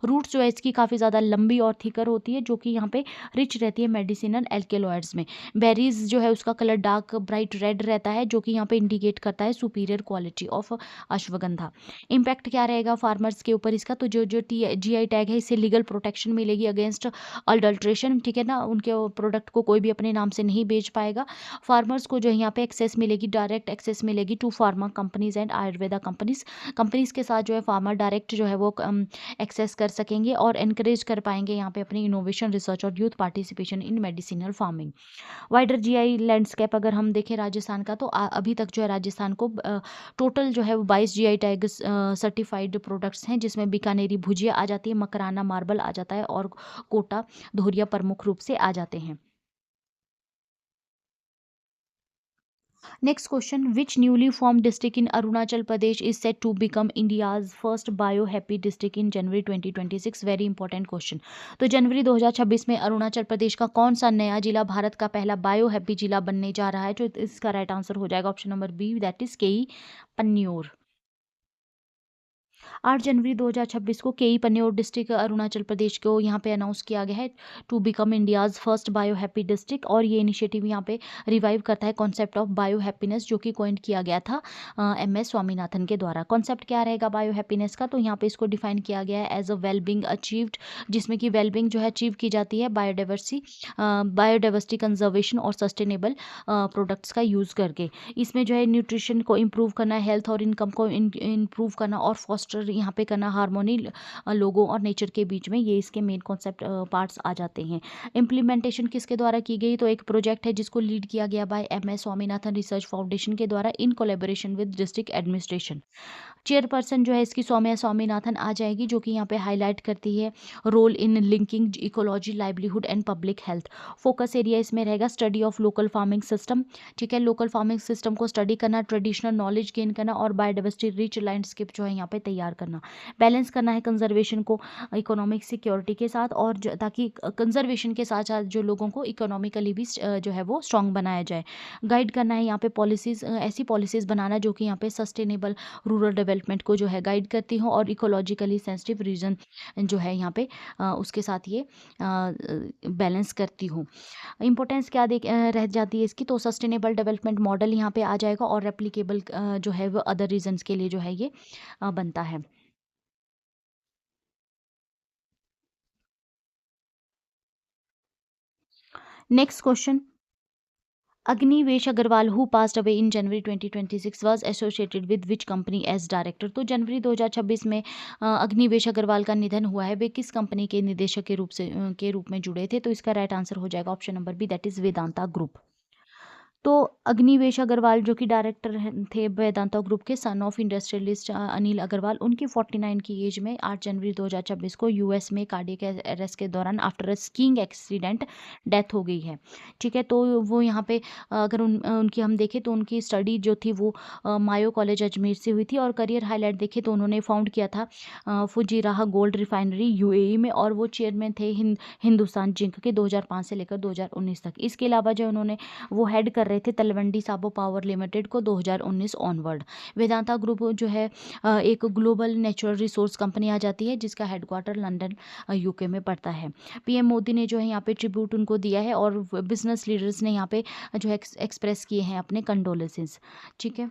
रूट्स जो है इसकी काफ़ी ज़्यादा लंबी और थिकर होती है, जो कि यहाँ पे रिच रहती है मेडिसिनल एल्केलॉइड्स में। बेरीज जो है उसका कलर डार्क ब्राइट रेड रहता है, जो कि यहाँ पे इंडिकेट करता है superior quality of ashwagandha. Impact क्या रहेगा फार्मर्स के ऊपर इसका, तो जो जो जीआई टैग है इससे लीगल प्रोटेक्शन मिलेगी अगेंस्ट अडल्ट्रेशन, ठीक है ना, उनके प्रोडक्ट को कोई भी अपने नाम से नहीं बेच पाएगा। फार्मर्स को जो है यहाँ पे एक्सेस मिलेगी, डायरेक्ट एक्सेस मिलेगी to pharma companies and Ayurveda companies के साथ जो है फार्मर डायरेक्ट जो है वो एक्सेस कर सकेंगे और एनकरेज कर पाएंगे यहाँ पे अपनी इनोवेशन रिसर्च और youth participation in medicinal farming. Wider GI landscape अगर हम देखें राजस्थान का, तो अभी तक जो है राजस्थान को टोटल जो है वो 22 जीआई टैग सर्टिफाइड प्रोडक्ट्स हैं, जिसमें बीकानेरी भुजिया आ जाती है, मकराना मार्बल आ जाता है और कोटा धोरिया प्रमुख रूप से आ जाते हैं। Next question, which newly form district in Arunachal Pradesh is set to become India's first bio happy district in January 2026? Very important question. तो जनवरी 2026 में अरुणाचल प्रदेश का कौन सा नया जिला भारत का पहला बायो हैप्पी जिला बनने जा रहा है? तो इसका राइट आंसर हो जाएगा option number B, that is Kei Panyor. 8 जनवरी 2026 को केई पन्न्यूर डिस्ट्रिक्ट अरुणाचल प्रदेश को यहाँ पे अनाउंस किया गया है to become India's first bio happy district, और ये इनिशिएटिव यहाँ पे रिवाइव करता है कॉन्सेप्ट ऑफ बायो हैप्पीनेस, जो कि कॉइंड किया गया था MS स्वामीनाथन के द्वारा। कॉन्सेप्ट क्या रहेगा बायो हैप्पीनेस का, तो यहाँ पे इसको डिफाइन किया गया है एज अ वेलबिंग अचीव्ड, जिसमें कि वेलबिंग जो है अचीव की जाती है बायोडाइवर्सिटी कंजर्वेशन और सस्टेनेबल प्रोडक्ट्स का यूज़ करके। इसमें जो है न्यूट्रिशन को इम्प्रूव करना, हेल्थ और इनकम को इम्प्रूव करना और फॉस्टर यहाँ पे करना हार्मोनी लोगों और नेचर के बीच में, ये इसके मेन कॉन्सेप्ट पार्ट्स आ जाते हैं। इम्प्लीमेंटेशन किसके द्वारा की गई, तो एक प्रोजेक्ट है जिसको लीड किया गया by MS Swaminathan research foundation के द्वारा in collaboration with district administration. Chairperson जो है इसकी सौम्या स्वामीनाथन आ जाएगी, जो कि यहाँ पे हाईलाइट करती है role in linking ecology livelihood and public health. Focus area इसमें रहेगा study of local farming system, ठीक है, लोकल फार्मिंग सिस्टम को स्टडी करना, ट्रेडिशनल नॉलेज गेन करना और बायोडाइवर्सिटी रिच लैंडस्केप जो है यहाँ पे तैयार करना। बैलेंस करना है कंजर्वेशन को इकोनॉमिक सिक्योरिटी के साथ, और ताकि कंजर्वेशन के साथ साथ जो लोगों को इकोनॉमिकली भी जो है वो स्ट्रॉन्ग बनाया जाए। गाइड करना है यहाँ पे पॉलिसीज़, ऐसी पॉलिसीज़ बनाना जो कि यहाँ पे सस्टेनेबल रूरल डेवलपमेंट को जो है गाइड करती हो, और इकोलॉजिकली सेंसिटिव रीजन जो है यहाँ पे उसके साथ ये बैलेंस करती हूँ। इंपॉर्टेंस क्या रह जाती है इसकी, तो सस्टेनेबल डेवलपमेंट मॉडल यहाँ पे आ जाएगा और रेप्लिकेबल जो है वो अदर रीजन्स के लिए जो है ये बनता है। Next question, Agnivesh Agarwal who passed away in January 2026 was associated with which company as director? तो जनवरी 2026 में अग्निवेश अग्रवाल का निधन हुआ है, वे किस कंपनी के निदेशक के रूप में जुड़े थे? तो इसका राइट आंसर हो जाएगा option number B, that is Vedanta group. तो अग्निवेश अग्रवाल जो कि डायरेक्टर थे वेदांता ग्रुप के, son of industrialist Anil Agarwal, उनकी 49 की एज में 8 जनवरी 2026 को US में कार्डियक अरेस्ट के दौरान after a skiing accident death हो गई है, ठीक है। तो वो यहाँ पे अगर उनकी हम देखें तो उनकी स्टडी जो थी वो मायो कॉलेज अजमेर से हुई थी, और करियर हाईलाइट देखें तो उन्होंने फाउंड किया था फुजीराहा गोल्ड रिफाइनरी UAE में, और वो चेयरमैन थे हिंदुस्तान जिंक के 2005 से लेकर 2019 तक। इसके अलावा जो उन्होंने वो हेड कर रहे थे तलवंडी साबो पावर लिमिटेड को 2019 ऑनवर्ड। वेदांता ग्रुप जो है एक ग्लोबल नेचुरल रिसोर्स कंपनी आ जाती है, जिसका हेडक्वार्टर लंदन UK में पड़ता है। PM मोदी ने जो है यहाँ पे ट्रिब्यूट उनको दिया है, और बिजनेस लीडर्स ने यहाँ पे जो है एक्सप्रेस किए हैं अपने कंडोलेंसेस, ठीक है।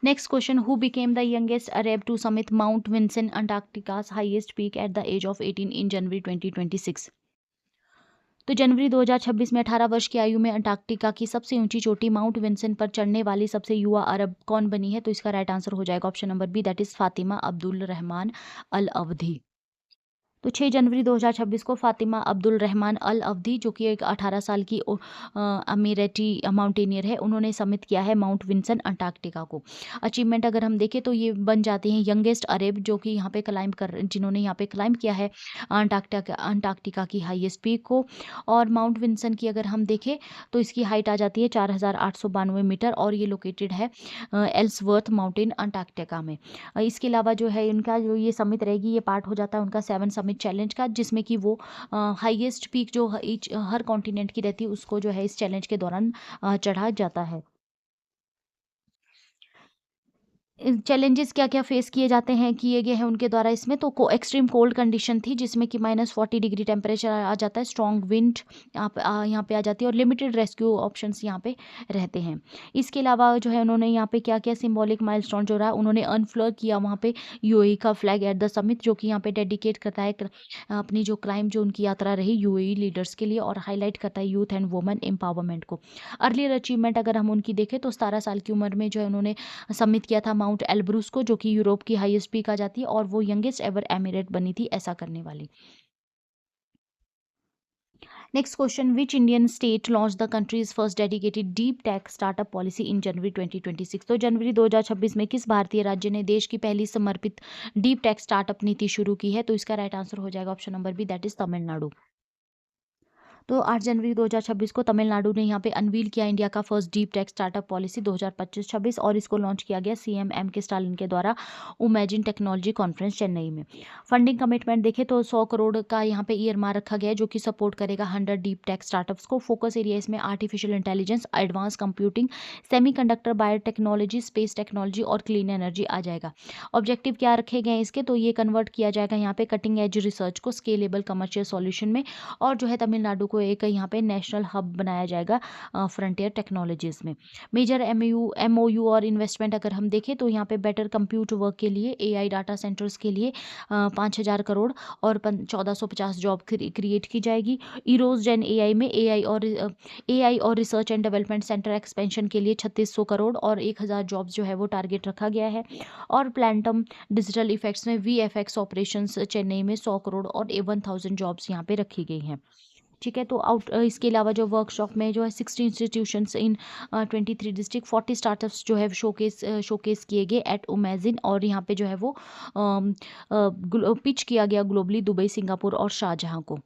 Next question, who became the youngest Arab to summit Mount Vinson Antarctica's highest peak at the age of 18 in January 2026? तो जनवरी 2026 में 18 वर्ष की आयु में अंटार्कटिका की सबसे ऊंची चोटी माउंट विंसन पर चढ़ने वाली सबसे युवा अरब कौन बनी है? तो इसका राइट आंसर हो जाएगा option number B, that is Fatima Abdul Rahman Al Awadhi. तो 6 जनवरी 2026 को फातिमा अब्दुल रहमान अल अवधी, जो कि एक 18 साल की अमीराती माउंटेनियर है, उन्होंने समिट किया है माउंट विंसन अंटार्कटिका को। अचीवमेंट अगर हम देखें तो ये बन जाते हैं यंगेस्ट अरब, जो कि यहाँ पे जिन्होंने यहाँ पे क्लाइंब किया है अंटार्कटिका की हाईएस्ट पीक को। और माउंट विंसन की अगर हम देखें तो इसकी हाइट आ जाती है 4892 मीटर, और ये लोकेटेड है एल्सवर्थ माउंटेन अंटार्कटिका में। इसके अलावा जो है इनका जो ये समिट रहेगी, ये पार्ट हो जाता है उनका 7 समिट चैलेंज का, जिसमें कि वो हाईएस्ट पीक जो हर कॉन्टिनेंट की रहती है उसको जो है इस चैलेंज के दौरान चढ़ा जाता है। चैलेंजेस क्या क्या फेस किए जाते हैं, किए गए हैं उनके द्वारा इसमें, तो एक्सट्रीम कोल्ड कंडीशन थी जिसमें कि -40 डिग्री टेम्परेचर आ जाता है, स्ट्रॉन्ग विंड यहाँ पे आ जाती है, और लिमिटेड रेस्क्यू ऑप्शंस यहाँ पे रहते हैं। इसके अलावा जो है उन्होंने यहाँ पे क्या क्या सिंबॉलिक माइलस्टोन जो रहा, उन्होंने अनफ्लग किया वहाँ पे यूएई का फ्लैग एट द समिट, जो कि यहाँ पे डेडिकेट करता है अपनी जो क्लाइम जो उनकी यात्रा रही यूएई लीडर्स के लिए, और हाईलाइट करता है यूथ एंड वुमेन एम्पावरमेंट को। अर्लियर अचीवमेंट अगर हम उनकी देखें तो 17 साल की उम्र में जो है उन्होंने सबमिट किया था माउंट एल्ब्रूस को, जो कि यूरोप की हाईएस्ट पीक आ जाती है, और वो यंगेस्ट एवर एमिरेट बनी थी ऐसा करने वाली। Next question, which Indian state launch the country's first dedicated deep tech startup policy in January 2026? तो जनवरी 2026 में किस भारतीय राज्य ने देश की पहली समर्पित डीप टेक स्टार्टअप नीति शुरू की है? तो इसका राइट आंसर हो जाएगा option number B, that is Tamil Nadu. तो 8 जनवरी 2026 को तमिलनाडु ने यहाँ पे अनवील किया इंडिया का first deep tech startup policy 2025-26, और इसको लॉन्च किया गया सीएम एम के स्टालिन के द्वारा इमेजिन टेक्नोलॉजी कॉन्फ्रेंस चेन्नई में। फंडिंग कमिटमेंट देखें तो 100 करोड़ का यहाँ पे ईयर मार्क रखा गया है, जो कि सपोर्ट करेगा 100 डीप टेक स्टार्टअप्स को। फोकस एरिया इसमें artificial intelligence, advance computing, semiconductor, biotechnology, space technology और क्लीन एनर्जी आ जाएगा। ऑब्जेक्टिव क्या रखे गए हैं इसके, तो ये कन्वर्ट किया जाएगा यहाँ पे कटिंग एज रिसर्च को स्केलेबल कमर्शियल सॉल्यूशन में, और जो है तमिलनाडु को एक यहाँ पे नेशनल हब बनाया जाएगा फ्रंटियर टेक्नोलॉजीज में। मेजर एमओयू और इन्वेस्टमेंट अगर हम देखें तो यहाँ पे बेटर कंप्यूट वर्क के लिए, एआई डाटा सेंटर्स के लिए 5,000 करोड़ और 1450 जॉब क्रिएट की जाएगी। ईरोज जेन एआई में एआई और research and development centre expansion के लिए 3600 करोड़ और 1000 जॉब्स जो है वो टारगेट रखा गया है। और प्लांटम डिजिटल इफेक्ट्स में वीएफएक्स ऑपरेशंस चेन्नई में 100 करोड़ और 1000 जॉब्स यहाँ पे रखी गई हैं। ठीक है, तो इसके अलावा जो वर्कशॉप में जो है 60 इंस्टीट्यूशंस इन 23 डिस्ट्रिक्ट 40 स्टार्टअप्स जो है शोकेस किए गए एट उमेजिन, और यहाँ पे जो है वो पिच किया गया ग्लोबली दुबई, सिंगापुर और शाहजहां को।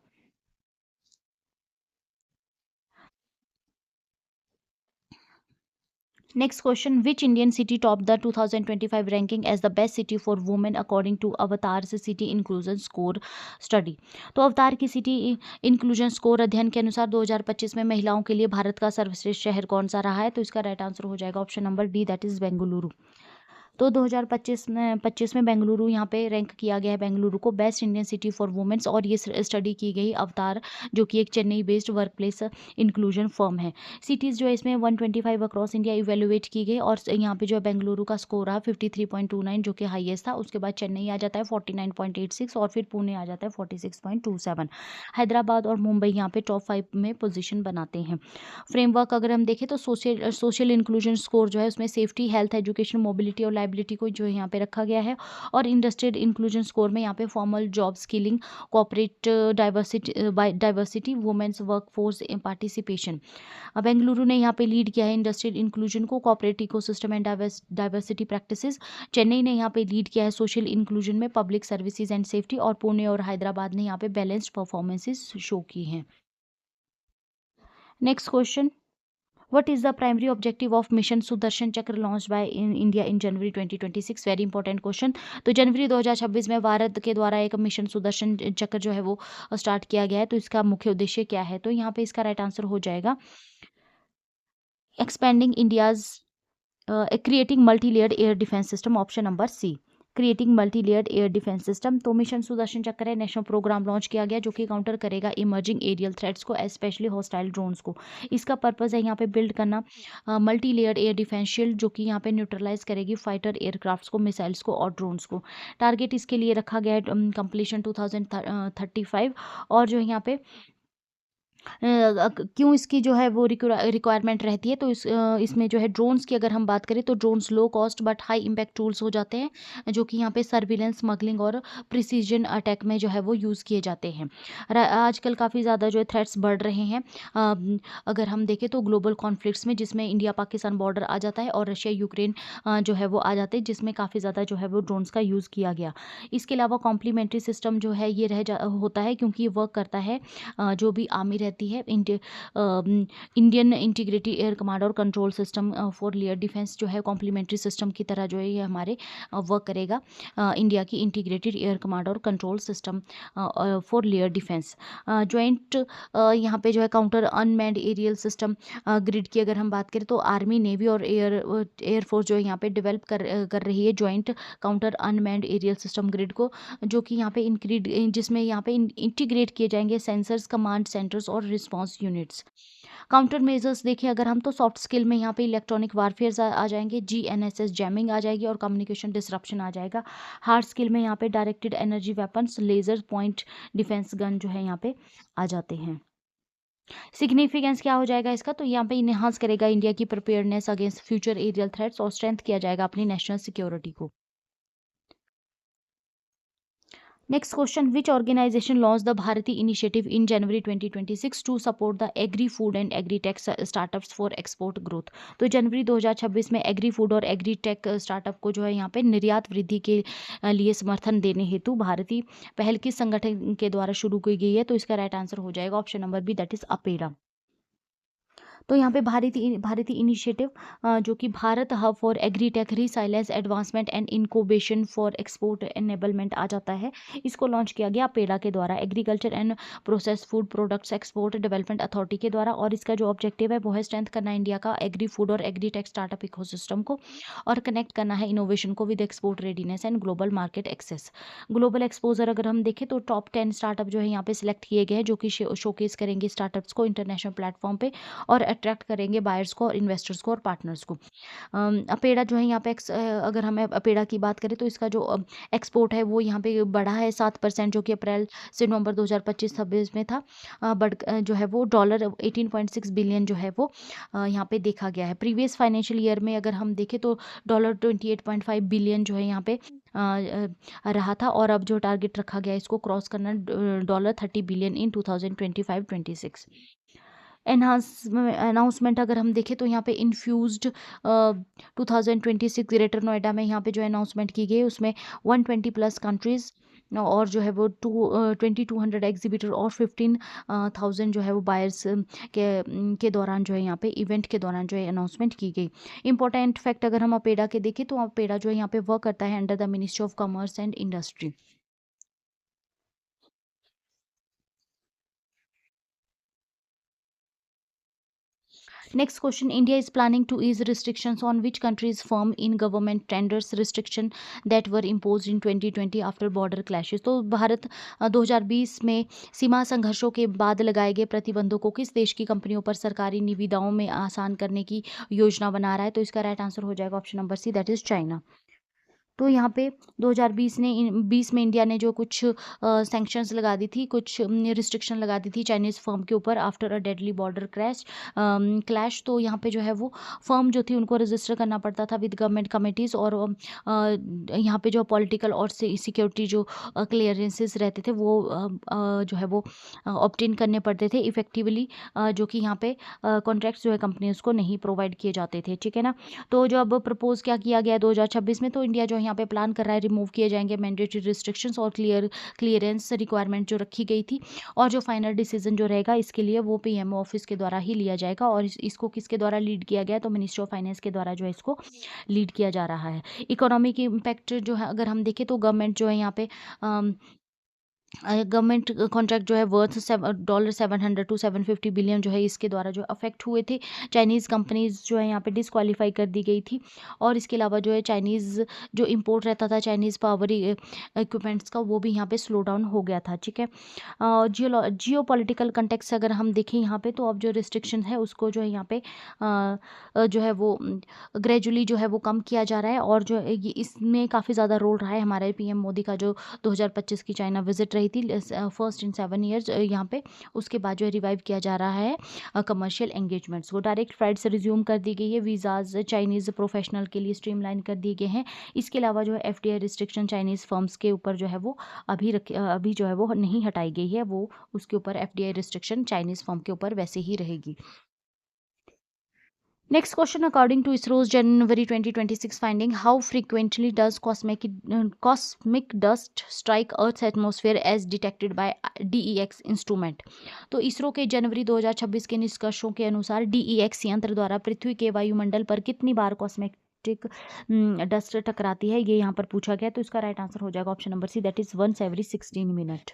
Next question, which Indian city top the 2025 ranking as the best city for women according to Avtar city inclusion score study? तो अवतार की सिटी इंक्लूजन स्कोर अध्ययन के अनुसार 2025 में महिलाओं के लिए भारत का सर्वश्रेष्ठ शहर कौन सा रहा है? तो इसका राइट आंसर हो जाएगा option number D, that is Bengaluru. तो 2025 में बेंगलुरु यहाँ पे रैंक किया गया है बेंगलुरु को best Indian city for womens, और ये स्टडी की गई अवतार, जो कि एक Chennai based work place inclusion firm है। सिटीज़ जो है इसमें 125 अक्रॉस इंडिया इवेलुएट की गई, और यहाँ पे जो है बेंगलुरु का स्कोर रहा 53.29, जो कि हाईएस्ट था। उसके बाद चेन्नई आ जाता है 49.86, और फिर पुणे आ जाता है 46.27। हैदराबाद और मुंबई यहाँ पे टॉप 5 में पोजिशन बनाते हैं। फ्रेमवर्क अगर हम देखें तो सोशल इंक्लूजन स्कोर जो है उसमें सेफ्टी, हेल्थ, एजुकेशन, मोबिलिटी और लाइबिलिटी को जो है यहाँ पे रखा गया है। और इंडस्ट्रियल इंक्लूजन स्कोर में यहाँ पे formal job skilling, corporate diversity, womens workforce participation. Bengaluru ने यहाँ पे लीड किया है इंडस्ट्रियल इंक्लूजन को, corporate ecosystem and diversity practices. Chennai ने यहाँ पे लीड किया है सोशल इंक्लूजन में, पब्लिक सर्विसेज एंड सेफ्टी, और पुणे और हैदराबाद ने यहाँ पे बैलेंस्ड परफॉर्मेंसेस शो की हैं। Next question, What is the primary objective of Mission Sudarshan Chakra launched by India in January 2026? Very important question. तो जनवरी 2026 में भारत के द्वारा एक मिशन सुदर्शन चक्र जो है वो स्टार्ट किया गया है। तो इसका मुख्य उद्देश्य क्या है? तो यहाँ पे इसका राइट आंसर हो जाएगा expanding India's creating multi layered air defence system, option number C, creating multi layered air defence system. तो मिशन सुदर्शन चक्र है नेशनल प्रोग्राम लॉन्च किया गया, जो कि काउंटर करेगा इमर्जिंग एरियल थ्रेट्स को, स्पेशली हॉस्टाइल ड्रोन्स को। इसका पर्पस है यहाँ पे बिल्ड करना multi layered air defence shield, जो कि यहाँ पे न्यूट्रलाइज करेगी फाइटर एयरक्राफ्ट्स को, मिसाइल्स को और ड्रोन्स को। टारगेट इसके लिए रखा गया है कंप्लीशन 2035, और जो है यहाँ पे क्यों इसकी जो है वो रिक्वायरमेंट रहती है, तो इसमें जो है ड्रोन्स की अगर हम बात करें तो drones low cost but high impact tools हो जाते हैं, जो कि यहाँ पे सर्विलेंस, स्मगलिंग और प्रिसीजन अटैक में जो है वो यूज़ किए जाते हैं। आजकल काफ़ी ज़्यादा जो है थ्रेट्स बढ़ रहे हैं। अगर हम देखें तो ग्लोबल कॉन्फ्लिक्ट्स में, जिसमें इंडिया पाकिस्तान बॉर्डर आ जाता है और रशिया यूक्रेन जो है वो आ जाते हैं, जिसमें काफ़ी ज़्यादा जो है वो ड्रोन्स का यूज़ किया गया। इसके अलावा कॉम्प्लीमेंट्री सिस्टम जो है ये होता है, क्योंकि ये वर्क करता है जो भी आर्मी रहती है, इंडियन इंटीग्रेटेड एयर कमांड और control system for layer defence जो है कॉम्प्लीमेंट्री सिस्टम की तरह जो है ये हमारे वर्क करेगा। इंडिया की इंटीग्रेटेड एयर कमांड और control system for layer defence. Joint यहाँ पे जो है counter unmanned aerial system grid की अगर हम बात करें तो आर्मी, नेवी और एयरफोर्स जो है यहाँ पे डेवलप कर रही है joint counter unmanned aerial system grid को, जो कि यहाँ पे जिसमें यहाँ पे इंटीग्रेट किए जाएंगे सेंसर्स, कमांड सेंटर्स और रिस्पांस यूनिट्स। काउंटर मेजर्स देखें अगर हम तो सॉफ्ट स्किल में यहाँ पे इलेक्ट्रॉनिक वारफेयर आ जाएंगे, GNSS जैमिंग आ जाएगी और कम्युनिकेशन डिसरप्शन आ जाएगा। हार्ड स्किल में यहाँ पे directed energy weapons, laser point defence gun जो है यहाँ पे आ जाते हैं। सिग्निफिकेंस क्या हो जाएगा इसका, तो यहाँ पे इनहांस करेगा इंडिया की preparedness against future aerial threats और स्ट्रेंथ किया जाएगा अपनी नेशनल सिक्योरिटी को। Next question, which organization launched the Bharati initiative in January 2026 to support the agri-food and agri-tech startups for export growth? तो जनवरी 2026 में एग्री फूड और एग्री टेक स्टार्टअप को जो है यहाँ पे निर्यात वृद्धि के लिए समर्थन देने हेतु भारतीय पहल किस संगठन के द्वारा शुरू की गई है, तो इसका राइट आंसर हो जाएगा option number B, that is APEDA. तो यहाँ पे भारती इनिशिएटिव जो कि Bharat hub for agritech resilience advancement and incubation for export enablement आ जाता है। इसको लॉन्च किया गया पेड़ा के द्वारा, agriculture and process food products export development authority के द्वारा, और इसका जो ऑब्जेक्टिव है वो है स्ट्रेंथ करना इंडिया का एग्री फूड और एग्रीटेक स्टार्टअप इकोसिस्टम को, और कनेक्ट करना है इनोवेशन को with export readiness and global market access. Global exposure अगर हम देखें तो टॉप 10 स्टार्टअप जो है यहाँ पे सिलेक्ट किए गए हैं, जो कि शोकेस करेंगे स्टार्टअप्स को इंटरनेशनल प्लेटफॉर्म पे और अट्रैक्ट करेंगे बायर्स को और इन्वेस्टर्स को और पार्टनर्स को। अपेड़ा जो है यहाँ पे अगर हम अपेड़ा की बात करें तो इसका जो एक्सपोर्ट है वो यहाँ पे बढ़ा है 7%, जो कि अप्रैल से नवंबर 2025-26 में था। जो है वो $18.6 बिलियन जो है वो यहाँ पे देखा गया है। प्रीवियस फाइनेंशियल ईयर में अगर हम देखें तो $28.5 बिलियन जो है यहाँ पे रहा था, और अब जो टारगेट रखा गया है इसको क्रॉस करना $30 बिलियन इन 2025-26। अनाउंसमेंट अगर हम देखें तो यहाँ पे इन्फ्यूज्ड 2026 ग्रेटर नोएडा में यहाँ पे जो अनाउंसमेंट की गई उसमें 120+ कंट्रीज और जो है वो 2200 एग्जीबिटर और 15,000 जो है वो बायर्स के दौरान जो है यहाँ पे इवेंट के दौरान जो है अनाउंसमेंट की गई। इंपॉर्टेंट फैक्ट अगर हम अपेडा के देखें तो अपेडा जो है यहाँ पे वर्क करता है under the ministry of commerce and industry. Next question, India is planning to ease restrictions on which country's firm in government tenders restriction that were imposed in 2020 after border clashes। तो भारत 2020 में सीमा संघर्षों के बाद लगाए गए प्रतिबंधों को किस देश की कंपनियों पर सरकारी निविदाओं में आसान करने की योजना बना रहा है, तो इसका राइट आंसर हो जाएगा option number C, that is China. तो यहाँ पे 2020 में इंडिया ने जो कुछ सैंक्शंस लगा दी थी, कुछ रिस्ट्रिक्शन लगा दी थी चाइनीज़ फर्म के ऊपर after a deadly border clash. तो यहाँ पे जो है वो फर्म जो थी उनको रजिस्टर करना पड़ता था विद गवर्नमेंट कमिटीज़, और यहाँ पे जो पॉलिटिकल और सिक्योरिटी जो क्लियरेंसेस रहते थे वो जो है वो ऑब्टेन करने पड़ते थे इफेक्टिवली, जो कि यहाँ पे कॉन्ट्रैक्ट्स जो है कंपनीज को नहीं प्रोवाइड किए जाते थे, ठीक है ना। तो जो अब प्रपोज क्या किया गया 2026 में, तो इंडिया जो यहाँ पे प्लान कर रहा है रिमूव किए जाएंगे मैंडेटरी रिस्ट्रिक्शंस और क्लियरेंस रिक्वायरमेंट जो रखी गई थी, और जो फाइनल डिसीजन जो रहेगा इसके लिए वो पीएमओ ऑफिस के द्वारा ही लिया जाएगा, और इसको किसके द्वारा लीड किया गया, तो मिनिस्ट्री ऑफ फाइनेंस के द्वारा जो है इसको लीड किया जा रहा है। इकोनॉमी की इम्पैक्ट जो है अगर हम देखें तो गवर्नमेंट जो है यहाँ पे गवर्नमेंट कॉन्ट्रैक्ट जो है वर्थ $700 to $750 बिलियन जो है इसके द्वारा जो अफेक्ट हुए थे। चाइनीज़ कंपनीज जो है यहाँ पे डिसक्वालीफाई कर दी गई थी, और इसके अलावा जो है चाइनीज़ जो इंपोर्ट रहता था चाइनीज़ पावर इक्विपमेंट्स का वो भी यहाँ पे स्लो डाउन हो गया था, ठीक है। जियो पॉलिटिकल कंटेक्स अगर हम देखें यहाँ पे, तो अब जो रिस्ट्रिक्शन है उसको जो है यहाँ पे जो है वो ग्रेजुअली जो है वो कम किया जा रहा है, और जो इसमें काफ़ी ज़्यादा रोल रहा है हमारे पीएम मोदी का जो 2025 की चाइना विजिट रही रही थी फर्स्ट इन 7 ईयर्स यहाँ पे, उसके बाद जो है रिवाइव किया जा रहा है कमर्शियल एंगेजमेंट्स को। डायरेक्ट फ्लाइट्स रिज्यूम कर दी गई है, वीज़ाज चाइनीज़ प्रोफेशनल के लिए स्ट्रीमलाइन कर दिए गए हैं। इसके अलावा जो है एफडीआई रिस्ट्रिक्शन चाइनीज़ फर्म्स के ऊपर जो है वो अभी जो है वो नहीं हटाई गई है, वो उसके ऊपर एफडीआई रिस्ट्रिक्शन चाइनीज़ फर्म के ऊपर वैसे ही रहेगी। Next question, according to ISRO's January 2026 finding, how frequently does cosmic dust strike Earth's atmosphere as detected by DEX instrument? तो इसरो के जनवरी 2026 के निष्कर्षों के अनुसार DEX यंत्र द्वारा पृथ्वी के वायुमंडल पर कितनी बार कॉस्मेटिक डस्ट टकराती है, ये यहाँ पर पूछा गया। तो इसका राइट आंसर हो जाएगा option number C, that is once every 16 minute.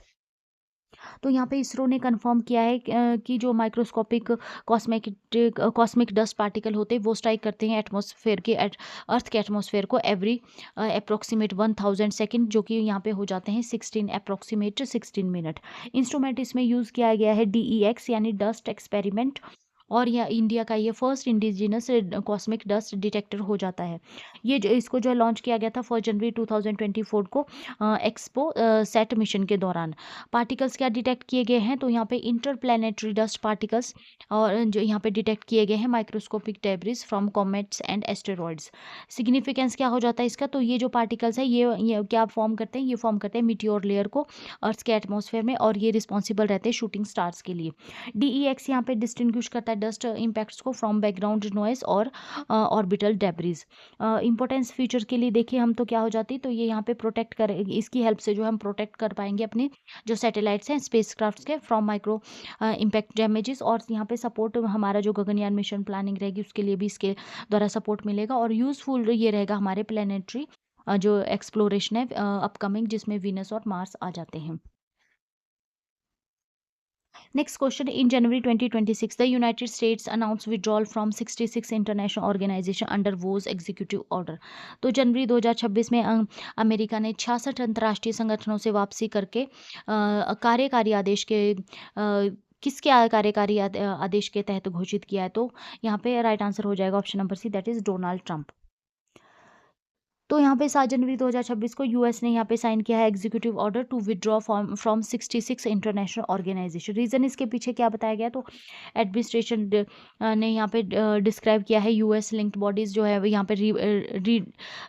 तो यहाँ पे इसरो ने कंफर्म किया है कि जो माइक्रोस्कोपिक कॉस्मिक डस्ट पार्टिकल होते हैं वो स्ट्राइक करते हैं एटमॉस्फेयर के अर्थ के एटमॉस्फेयर को एवरी अप्रोक्सीमेट 1000 सेकेंड, जो कि यहाँ पे हो जाते हैं 16 मिनट। इंस्ट्रूमेंट इसमें यूज़ किया गया है DEX यानी डस्ट एक्सपेरिमेंट, और यह इंडिया का ये first indigenous cosmic dust detector हो जाता है। ये इसको जो लॉन्च किया गया था 1 जनवरी 2024 को एक्सपो सेट मिशन के दौरान। पार्टिकल्स क्या डिटेक्ट किए गए हैं, तो यहाँ पे इंटरप्लैनेटरी डस्ट पार्टिकल्स, और जो यहाँ पे डिटेक्ट किए गए हैं microscopic debris from comets and asteroids. Significance क्या हो जाता है इसका, तो ये जो पार्टिकल्स है ये क्या फॉर्म करते हैं, ये फॉर्म करते हैं मीटियोर लेयर को अर्थ के एटमॉस्फेयर में, और ये रिस्पॉन्सिबल रहते हैं शूटिंग स्टार्स के लिए। DEX यहाँ पे डिस्टिंग्विश करता है डस्ट इम्पैक्ट्स को फ्रॉम बैकग्राउंड नॉइस और ऑर्बिटल डेब्रिज। इंपॉर्टेंस फीचर के लिए देखिए हम, तो क्या हो जाती, तो ये यहाँ पे प्रोटेक्ट करेगी, इसकी हेल्प से जो हम प्रोटेक्ट कर पाएंगे अपने जो सैटेलाइट्स हैं स्पेसक्राफ्ट्स के फ्रॉम माइक्रो इम्पैक्ट डैमेजेस, और यहाँ पे सपोर्ट हमारा जो गगनयान मिशन प्लानिंग रहेगी उसके लिए भी इसके द्वारा सपोर्ट मिलेगा, और यूजफुल ये रहेगा हमारे प्लानिटरी जो एक्सप्लोरेशन है अपकमिंग, जिसमें वीनस और मार्स आ जाते हैं। Next question, in January 2026, the United States announced withdrawal from 66 international organization under WO's executive order. तो जनवरी 2026 में अमेरिका ने 66 अंतर्राष्ट्रीय संगठनों से वापसी करके कार्यकारी आदेश के किसके कार्यकारी आदेश के तहत घोषित किया है, तो यहाँ पे राइट आंसर हो जाएगा option number C, that is Donald Trump. तो यहाँ पे 7 जनवरी 2026 को यूएस ने यहाँ पे साइन किया है executive order to withdraw from 66 international organisation. Reason इसके पीछे क्या बताया गया, तो एडमिनिस्ट्रेशन ने यहाँ पे डिस्क्राइब किया है यूएस लिंक्ड बॉडीज़ जो है यहाँ पे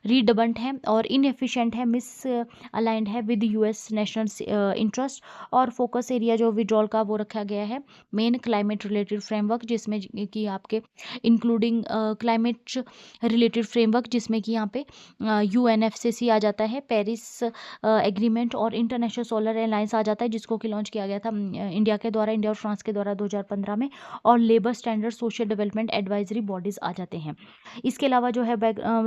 रीडबंट है और इनएफिशिएंट है, मिस अलाइंड है विद यूएस नेशनल इंटरेस्ट, और फोकस एरिया जो विड्रॉल का वो रखा गया है मेन क्लाइमेट रिलेटेड फ्रेमवर्क, जिसमें कि आपके इंक्लूडिंग क्लाइमेट रिलेटेड फ्रेमवर्क, जिसमें कि यहाँ पे UNFCCC आ जाता है, पेरिस एग्रीमेंट और इंटरनेशनल सोलर अलायंस आ जाता है, जिसको कि लॉन्च किया गया था इंडिया के द्वारा, इंडिया और फ्रांस के द्वारा 2015 में, और labour standard social development advisory bodies आ जाते हैं। इसके अलावा जो है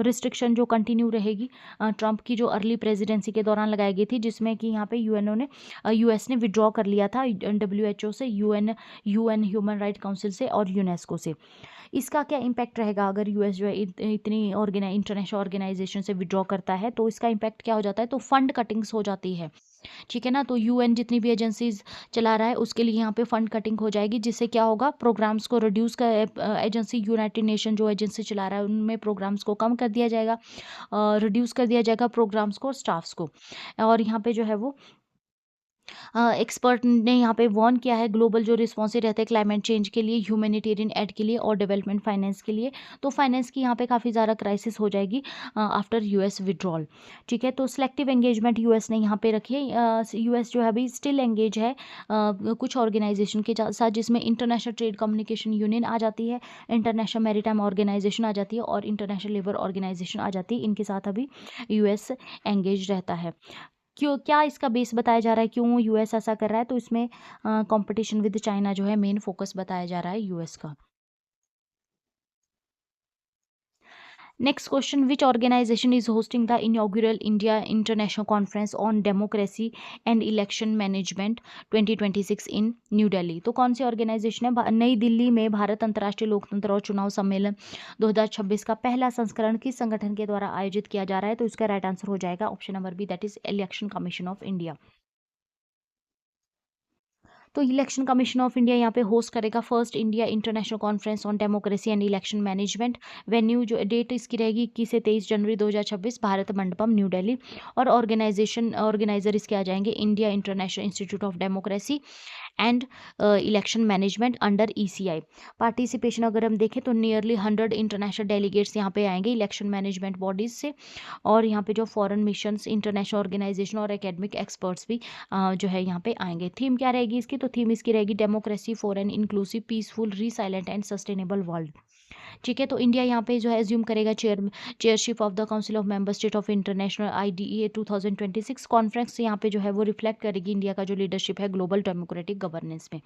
रिस्ट्रिक्शन जो कंटिन्यू रहेगी ट्रंप की जो अर्ली प्रेसिडेंसी के दौरान लगाई गई थी, जिसमें कि यहाँ पे यूएस ने विड्रॉ कर लिया था WHO से, UN ह्यूमन राइट काउंसिल से और यूनेस्को से। इसका क्या इम्पैक्ट रहेगा अगर यूएस जो है इतनी इंटरनेशनल ऑर्गेनाइजेशन से विड्रॉ करता है, तो इसका इम्पैक्ट क्या हो जाता है, तो फंड कटिंग्स हो जाती है, ठीक है ना। तो यूएन जितनी भी एजेंसीज चला रहा है उसके लिए यहाँ पे फंड कटिंग हो जाएगी, जिससे क्या होगा, प्रोग्राम्स को रिड्यूस कर एजेंसी यूनाइटेड नेशन जो एजेंसी चला रहा है उनमें प्रोग्राम्स को कम कर दिया जाएगा, रिड्यूस कर दिया जाएगा प्रोग्राम्स को, स्टाफ्स को। और यहाँ पे जो है वो एक्सपर्ट ने यहाँ पे वार्न किया है ग्लोबल जो रिस्पॉन्स रहते हैं क्लाइमेट चेंज के लिए, ह्यूमैनिटेरियन एड के लिए और डेवलपमेंट फाइनेंस के लिए। तो फाइनेंस की यहाँ पे काफ़ी ज़्यादा क्राइसिस हो जाएगी आफ्टर यूएस विड्रॉल, ठीक है। तो सिलेक्टिव एंगेजमेंट यूएस ने यहाँ पे रखी है। यूएस जो है अभी स्टिल एंगेज है कुछ ऑर्गेनाइजेशन के साथ, जिसमें इंटरनेशनल ट्रेड कम्युनिकेशन यूनियन आ जाती है, इंटरनेशनल मैरीटाइम ऑर्गेनाइजेशन आ जाती है और इंटरनेशनल लेबर ऑर्गेनाइजेशन आ जाती है। इनके साथ अभी यूएस एंगेज रहता है। क्यों, क्या इसका बेस बताया जा रहा है, क्यों यूएस ऐसा कर रहा है, तो इसमें कंपटीशन विद चाइना जो है मेन फोकस बताया जा रहा है यूएस का। Next question, which organisation is hosting the inaugural India international conference on democracy and election management 2026 in New Delhi. तो कौन सी ऑर्गेनाइजेशन है, नई दिल्ली में भारत अंतर्राष्ट्रीय लोकतंत्र और चुनाव सम्मेलन 2026 का पहला संस्करण किस संगठन के द्वारा आयोजित किया जा रहा है, तो इसका राइट आंसर हो जाएगा option number B, that is Election Commission of India. तो इलेक्शन कमीशन ऑफ इंडिया यहाँ पे होस्ट करेगा first India international conference on democracy and election management. Venue जो डेट इसकी रहेगी 21 से 23 जनवरी 2026, भारत मंडपम न्यू दिल्ली। और ऑर्गेनाइजर इसके आ जाएंगे India International Institute of Democracy and election Management under ECI। Participation अगर हम देखें तो नियरली 100 इंटरनेशनल डेलीगेट्स यहाँ पे आएंगे इलेक्शन मैनेजमेंट बॉडीज से। और यहाँ पे जो फॉरेन मिशंस, इंटरनेशनल ऑर्गेनाइजेशन और एकेडमिक एक्सपर्ट्स भी जो है यहाँ पे आएंगे। थीम क्या रहेगी इसकी? तो थीम इसकी रहेगी democracy for an inclusive, peaceful, resilient and sustainable world. ठीक है, तो इंडिया यहाँ पे जो है एज्यूम करेगा chairship of the council of member state of international IDEA 2026 conference. यहाँ पे जो है वो रिफ्लेक्ट करेगी इंडिया का जो लीडरशिप है ग्लोबल डेमोक्रेटिक गवर्नेंस में।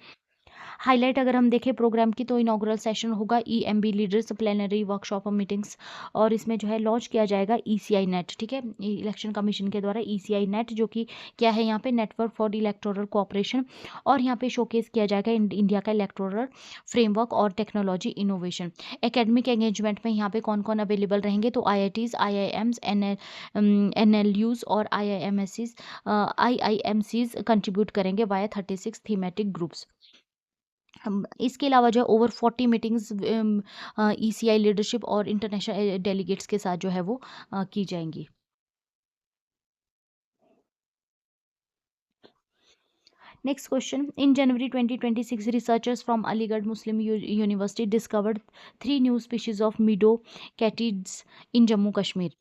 हाईलाइट अगर हम देखें प्रोग्राम की तो इनॉग्रल सेशन होगा EMB लीडर्स प्लेनरी वर्कशॉप और मीटिंग्स। और इसमें जो है लॉन्च किया जाएगा ECI नेट। ठीक है, इलेक्शन कमीशन के द्वारा ECI नेट, जो कि क्या है यहाँ पे नेटवर्क फॉर इलेक्टोरल कोऑपरेशन। और यहाँ पे शोकेस किया जाएगा इंडिया का इलेक्टोरल फ्रेमवर्क और टेक्नोलॉजी इनोवेशन। एकेडमिक एंगेजमेंट में यहाँ पे कौन कौन अवेलेबल रहेंगे? तो IITs, IIMs, NLUs और IIMCs कंट्रीब्यूट करेंगे वाया 36 थीमेटिक ग्रुप्स। इसके अलावा जो है ओवर 40 मीटिंग्स ECI लीडरशिप और इंटरनेशनल डेलीगेट्स के साथ जो है वो की जाएंगी। Next question, in January 2026 researchers from Aligarh Muslim University discovered 3 new species of meadow katydids in Jammu Kashmir.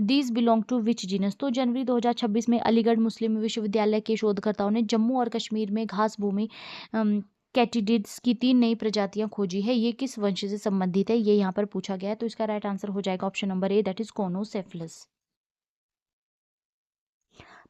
These belong to which genus? तो जनवरी 2026 में अलीगढ़ मुस्लिम विश्वविद्यालय के शोधकर्ताओं ने जम्मू और कश्मीर में घास भूमि कैटिडिड्स की 3 नई प्रजातियां खोजी है। ये किस वंश से संबंधित है, ये यहाँ पर पूछा गया है। तो इसका राइट आंसर हो जाएगा option number A, that is Conocephalus.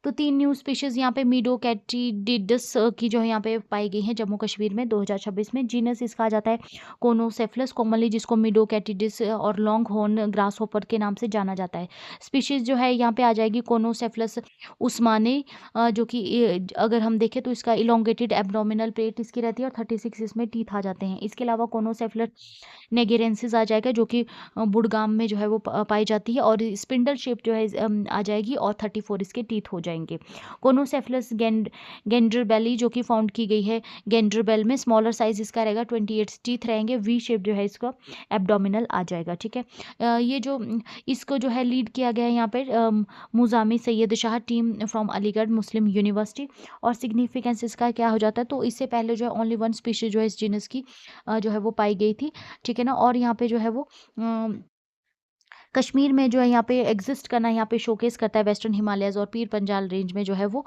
तो 3 न्यू स्पीशीज यहाँ पे मीडो कैटिडिडस की जो यहाँ पे पाई गई हैं जम्मू कश्मीर में 2026 में। जीनस इसका आ जाता है कोनोसेफलस कॉमनली, जिसको मीडो कैटिडिस और लॉन्ग हॉर्न ग्रास होपर के नाम से जाना जाता है। स्पीशीज जो है यहाँ पे आ जाएगी कोनोसेफलस उस्मानी, जो कि अगर हम देखें तो इसका इलोंगेटेड एब्डोमिनल प्लेट इसकी रहती है और 36 इसमें टीथ आ जाते हैं। इसके अलावा कोनोसेफलस नेगेरेंसिस आ जाएगा, जो कि बुडगाम में जो है वो पाई जाती है। और स्पिंडल शेप जो है आ जाएगी और 34 इसके टीथ हो जाएंगे। कोनोसेफलस गेंड्रबेली जो कि फाउंड की गई है गेंड्रबेल में, स्मॉलर साइज इसका रहेगा, 28 टीथ रहेंगे। वी शेप जो है इसका एब्डोमिनल आ जाएगा। ठीक है, ये जो इसको जो है लीड किया गया है यहाँ पे Muzami Syed Shah team from Aligarh Muslim University. और सिग्निफिकेंस इसका क्या हो जाता है? तो इससे पहले जो है ओनली 1 स्पीशीज जो है इस जीनस की जो है वो पाई गई थी। ठीक है ना, और यहाँ पे जो है वो कश्मीर में जो है यहाँ पे एग्जिस्ट करना यहाँ पे शोकेस करता है वेस्टर्न हिमालयज और पीर पंजाल रेंज में जो है वो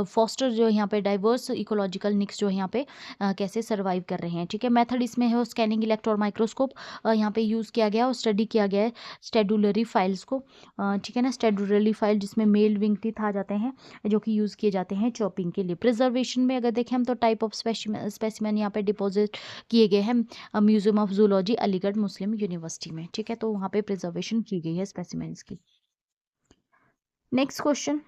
फॉस्टर जो यहाँ पे डाइवर्स इकोलॉजिकल निक्स जो है यहाँ पे कैसे सर्वाइव कर रहे हैं। ठीक है, मेथड इसमें है स्कैनिंग इलेक्ट्रॉन माइक्रोस्कोप यहाँ पे यूज़ किया गया और स्टडी किया गया है स्टेडुलरी फाइल्स को। ठीक है ना, स्टेडुलरी फाइल जिसमें मेल विंग टीथ आ जाते हैं जो कि यूज़ किए जाते हैं चॉपिंग के लिए। प्रिजर्वेशन में अगर देखें हम तो टाइप ऑफ स्पेसिमेन यहाँ पे डिपॉजिट किए गए हैं museum of zoology Aligarh Muslim university में। ठीक है, तो वहाँ पे प्रिजर्वेशन की गई है स्पेसिमेंस की। Next question,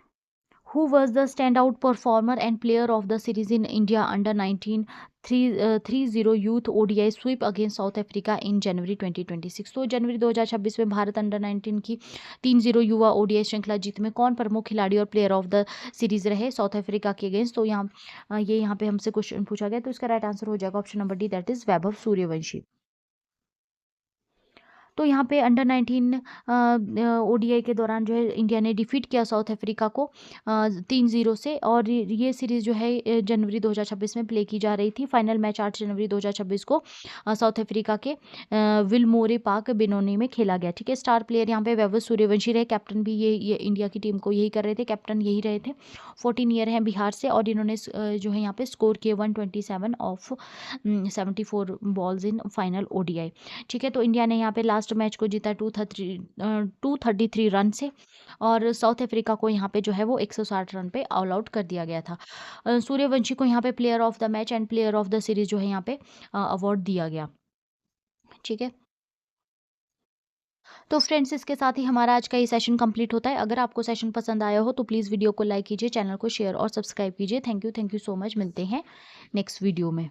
who was the stand out performer and player of the series in India under 1930 youth ODI sweep against South Africa in January 2026? तो जनवरी 2026 में भारत अंडर 19 की 30 युवा ODI श्रृंखला जीत में कौन प्रमुख खिलाड़ी और प्लेयर ऑफ द सीरीज रहे साउथ अफ्रीका के अगेंस्ट? तो यहाँ पे हमसे क्वेश्चन पूछा गया, तो इसका राइट आंसर हो जाएगा option number D, that is Vaibhav Suryavanshi. तो यहाँ पे अंडर 19 ODI के दौरान जो है इंडिया ने डिफीट किया साउथ अफ्रीका को 3-0 से। और ये सीरीज़ जो है जनवरी 2026 में प्ले की जा रही थी। फाइनल मैच 8 जनवरी 2026 को साउथ अफ्रीका के विलमोरे पार्क बेनोनी में खेला गया। ठीक है, स्टार प्लेयर यहाँ पे वैभव सूर्यवंशी रहे, कैप्टन भी ये इंडिया की टीम को यही कर रहे थे, कैप्टन यही रहे थे। 14 ईयर हैं बिहार से और इन्होंने जो है यहाँ पे स्कोर किए 127 of 74 balls in final ODI। ठीक है, तो इंडिया ने यहाँ पे लास्ट मैच को जीता 233 रन से और साउथ अफ्रीका को यहाँ पे जो है वो 160 रन पे ऑल आउट कर दिया गया था। सूर्यवंशी को यहाँ पे player of the match and player of the series जो है यहाँ पे अवार्ड दिया गया। ठीक है, तो फ्रेंड्स इसके साथ ही हमारा आज का ये सेशन कंप्लीट होता है। अगर आपको सेशन पसंद आया हो तो प्लीज़ वीडियो को लाइक कीजिए, चैनल को शेयर और सब्सक्राइब कीजिए। Thank you so much. मिलते हैं नेक्स्ट वीडियो में।